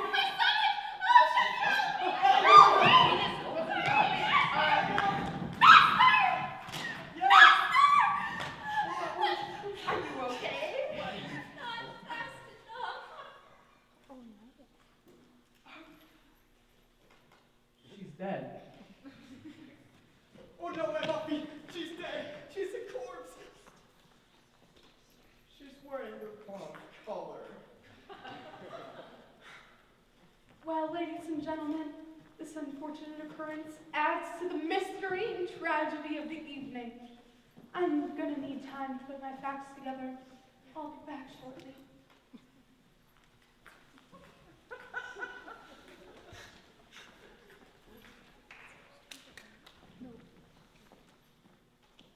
Are you okay? Not fast enough. She's dead. Oh no, my Buffy! She's dead! She's a corpse! She's wearing the prom color. Well, ladies and gentlemen, this unfortunate occurrence adds to the mystery and tragedy of the evening. I'm gonna need time to put my facts together. I'll be back shortly.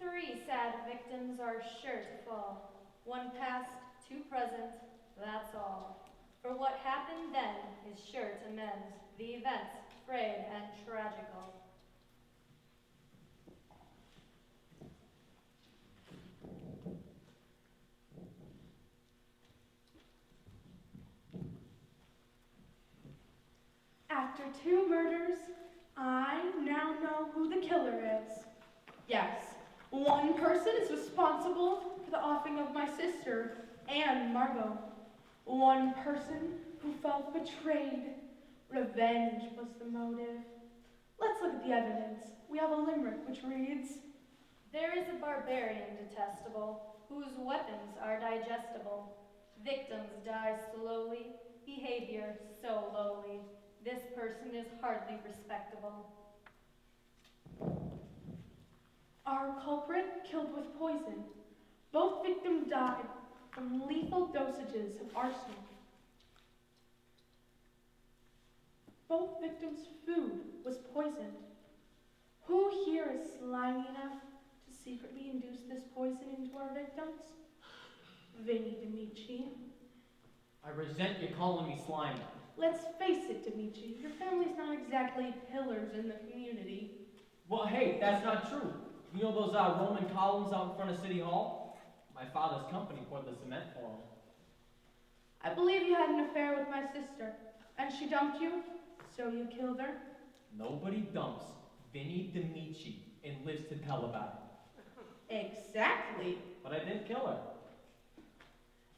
Three sad victims are sure to fall. One past, two present, that's all. For what happened then is sure to mend the events frayed and tragical. After two murders, I now know who the killer is. Yes, one person is responsible for the offing of my sister, Anne Margot. One person who felt betrayed. Revenge was the motive. Let's look at the evidence. We have a limerick which reads, There is a barbarian detestable, whose weapons are digestible. Victims die slowly, behavior so lowly. This person is hardly respectable. our culprit killed with poison. Both victims died from lethal dosages of arsenic. Both victims' food was poisoned. Who here is slimy enough to secretly induce this poison into our victims? Vinny D'Amici. I resent you calling me slimy. Let's face it, D'Amici, your family's not exactly pillars in the community. Well, hey, that's not true. You know those Roman columns out in front of City Hall? My father's company poured the cement for them. I believe you had an affair with my sister, and she dumped you, so you killed her. Nobody dumps Vinny D'Amici and lives to tell about it. Exactly. But I didn't kill her.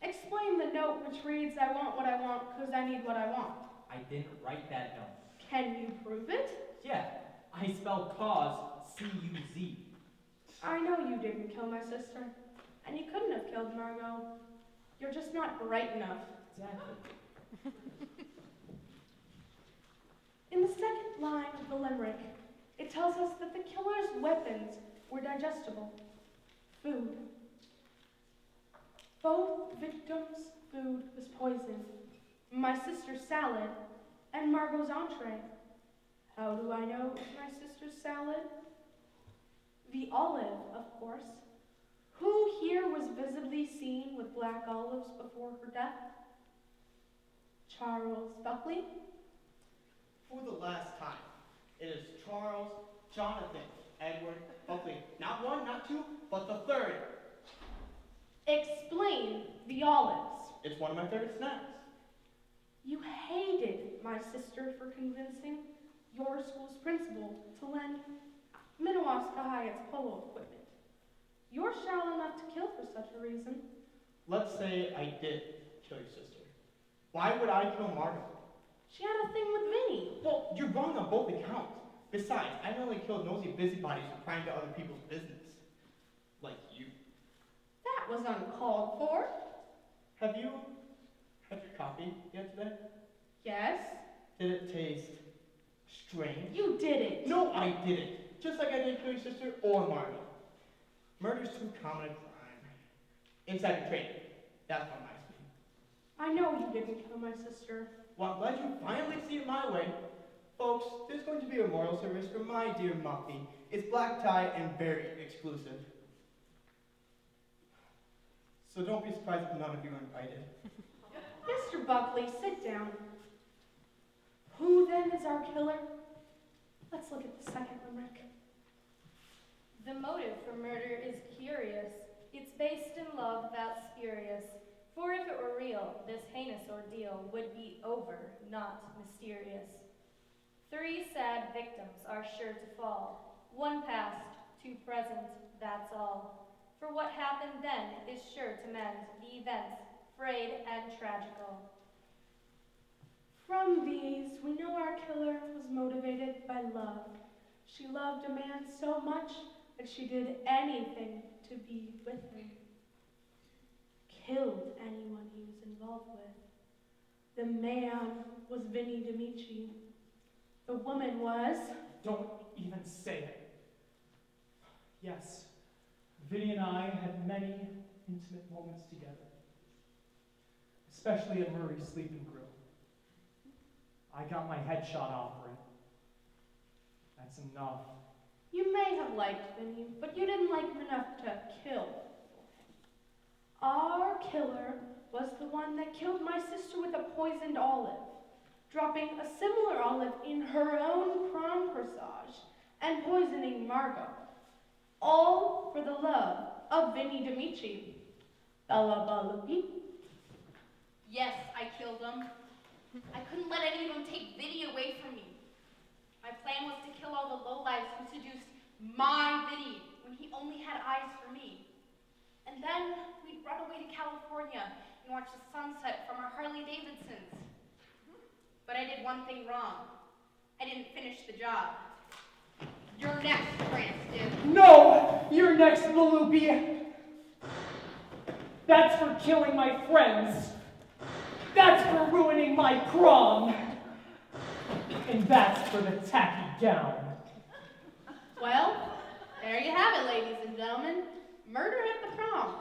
Explain the note which reads, I want what I want because I need what I want. I didn't write that note. Can you prove it? Yeah, I spelled cause C-U-Z. I know you didn't kill my sister, and you couldn't have killed Margot. You're just not bright enough. Exactly. In the second line of the limerick, it tells us that the killer's weapons were digestible. Food. Both victims' food was poisoned. My sister's salad and Margot's entree. How do I know it was my sister's salad? The olive, of course. Who here was visibly seen with black olives before her death? Charles Buckley? For the last time, it is Charles, Jonathan, Edward, Buckley. Not one, not two, but the third. Explain the olives. It's one of my favorite snacks. You hated my sister for convincing your school's principal to lend Minnewaska High its polo equipment. You're shallow enough to kill for such a reason. Let's say I did kill your sister. Why would I kill Margot? She had a thing with Vinny. Well, you're wrong on both accounts. Besides, I only killed nosy busybodies who pry into other people's business. Like you. That was uncalled for. Have you had your coffee yet today? Yes? Did it taste strange? You did it. No, I didn't. Just like I didn't kill your sister or Margot. Murder's too common a crime. Inside trading. That's what my speed. I know you didn't kill my sister. Well, I'm glad you finally see it my way. Folks, there's going to be a memorial service for my dear Muffy. It's black tie and very exclusive. So don't be surprised if none of you are invited. Mr. Buckley, sit down. Who then is our killer? Let's look at the second limerick. The motive for murder is curious. It's based in love that's spurious. For if it were real, this heinous ordeal would be over, not mysterious. 3 sad victims are sure to fall. 1 past, 2 present, that's all. For what happened then is sure to mend the events, frayed and tragical. From these, we know our killer was motivated by love. She loved a man so much that she did anything to be with him. Killed anyone he was involved with. The man was Vinnie D'Amici. The woman was... Don't even say it. Yes, Vinny and I had many intimate moments together, especially at Murray's Sleeping Grill. I got my head shot off for it. That's enough. You may have liked Vinnie, but you didn't like him enough to kill. Our killer was the one that killed my sister with a poisoned olive, dropping a similar olive in her own prom corsage and poisoning Margot. All for the love of Vinnie D'Amici. Bella Balupi. Yes, I killed him. I couldn't let any of them take Vinny away from me. My plan was to kill all the lowlives who seduced my Vinny when he only had eyes for me. And then we'd run away to California and watch the sunset from our Harley Davidsons. But I did one thing wrong. I didn't finish the job. You're next, Cranston. No! You're next, Malupi! That's for killing my friends. That's for ruining my prom. And that's for the tacky gown. Well, there you have it, ladies and gentlemen. Murder at the prom.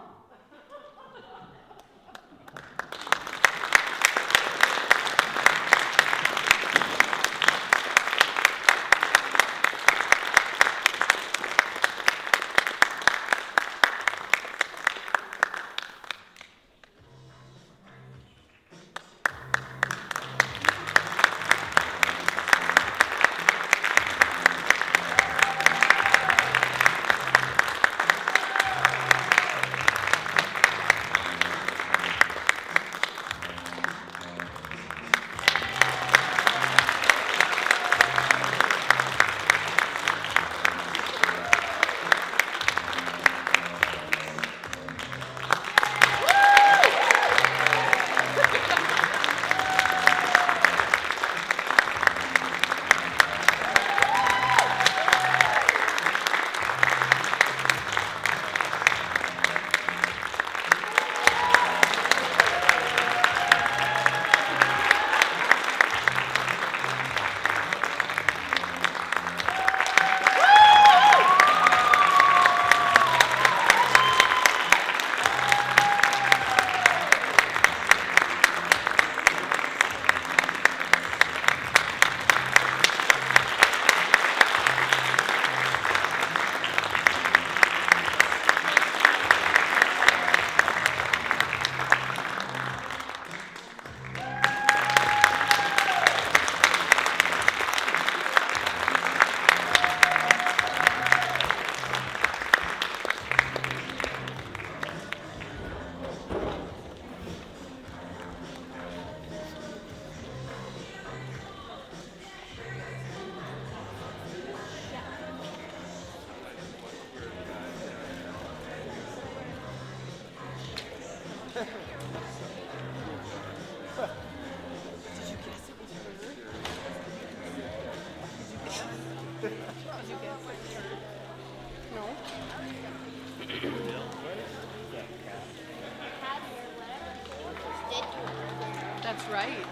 That's right.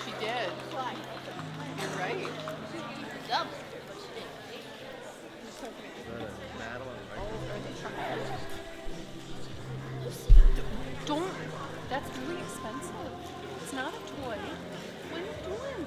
She did. You're right. Don't. That's really expensive. It's not a toy. What are you doing?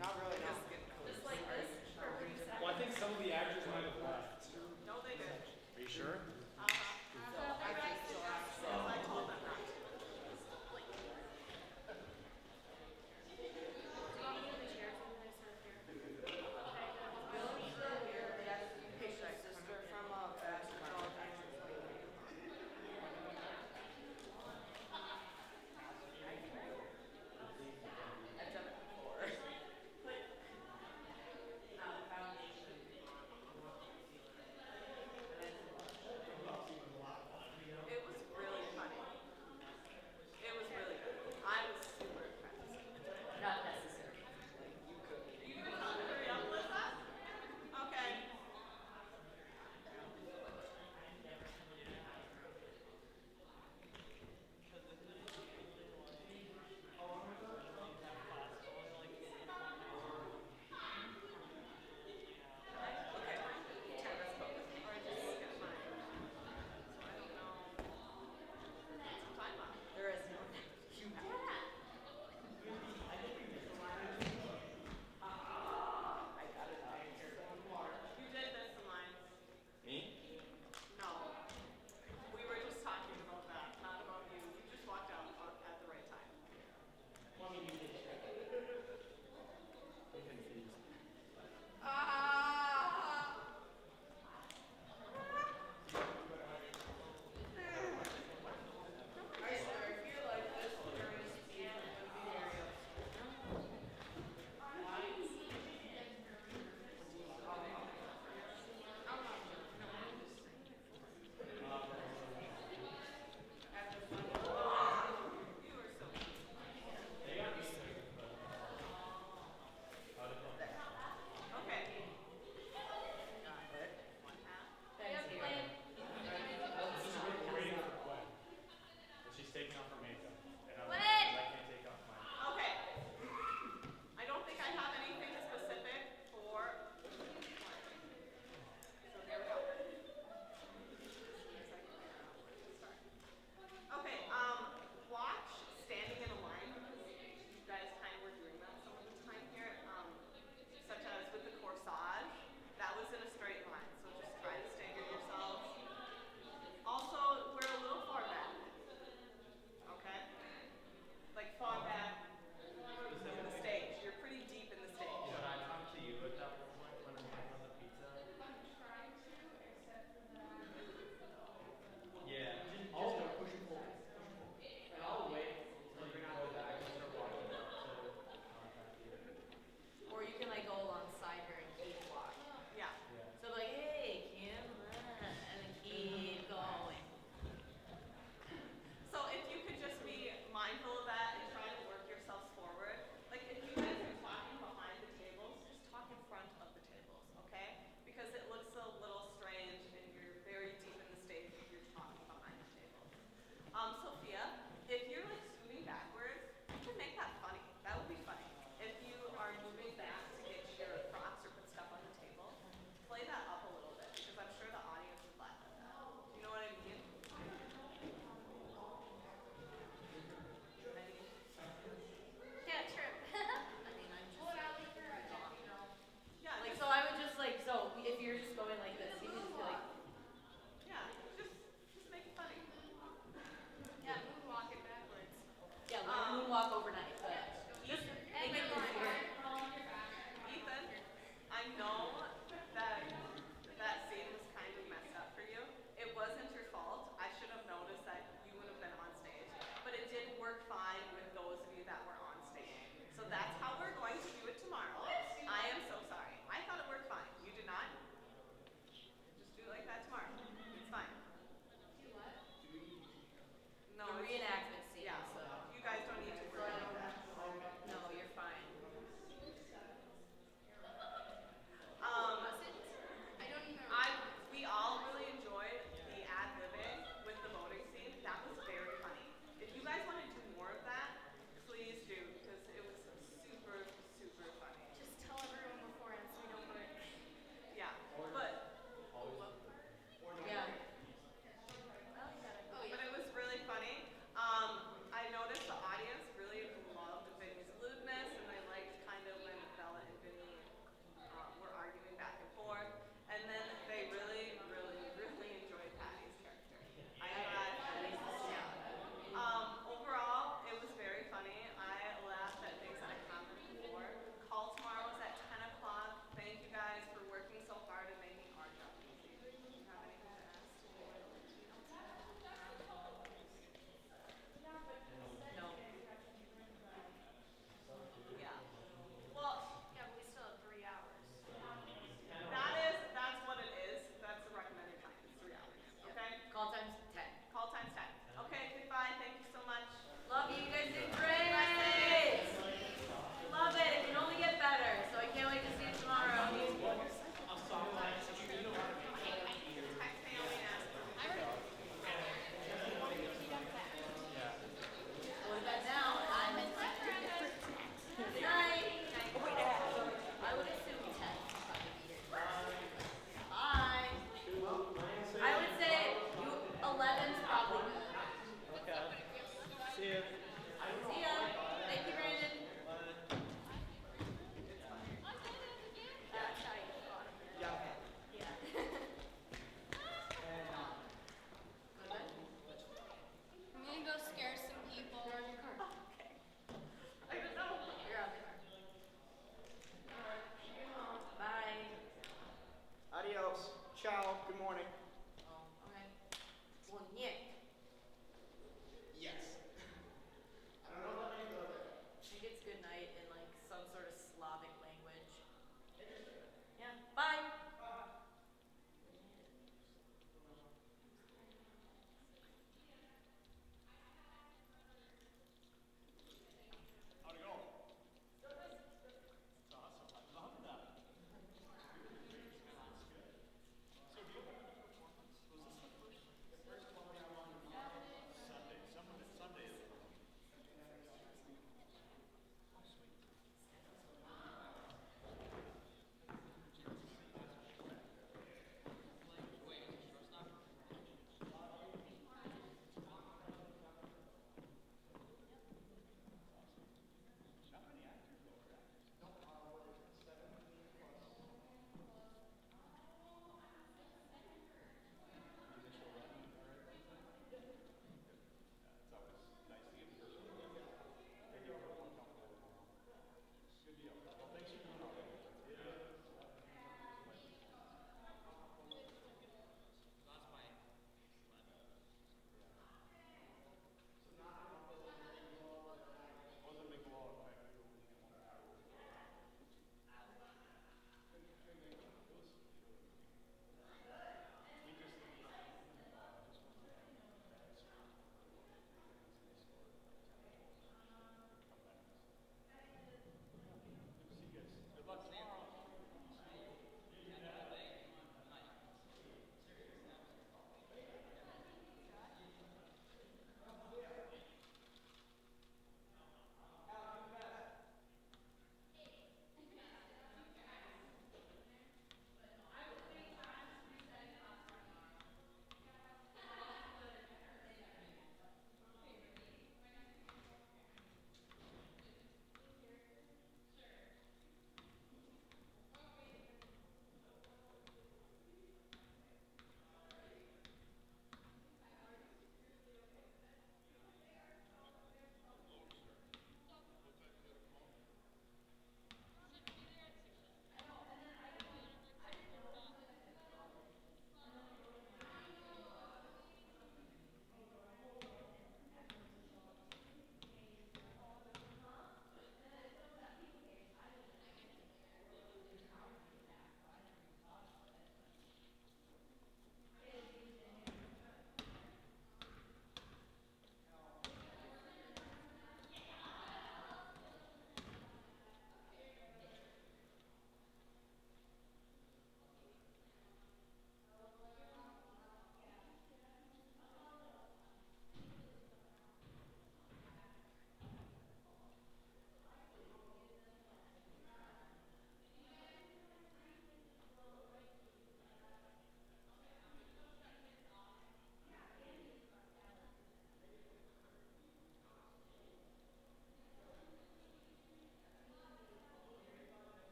Not really, no. Just like this for a brief second. Well, I think some of the actors might have left. No, they did. Are you sure? I think so. I told them not to. Sister from basketball. I've done it before.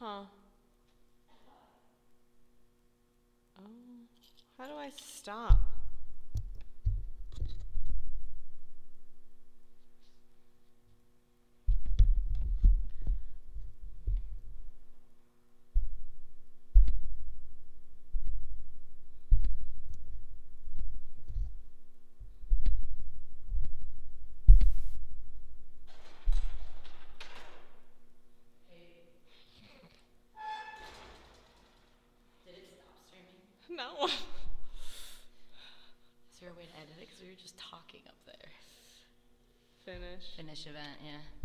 Huh. Oh. How do I stop? Did it stop streaming? No. Is there a way to edit it? Because we were just talking up there. Finish. Finish event, yeah.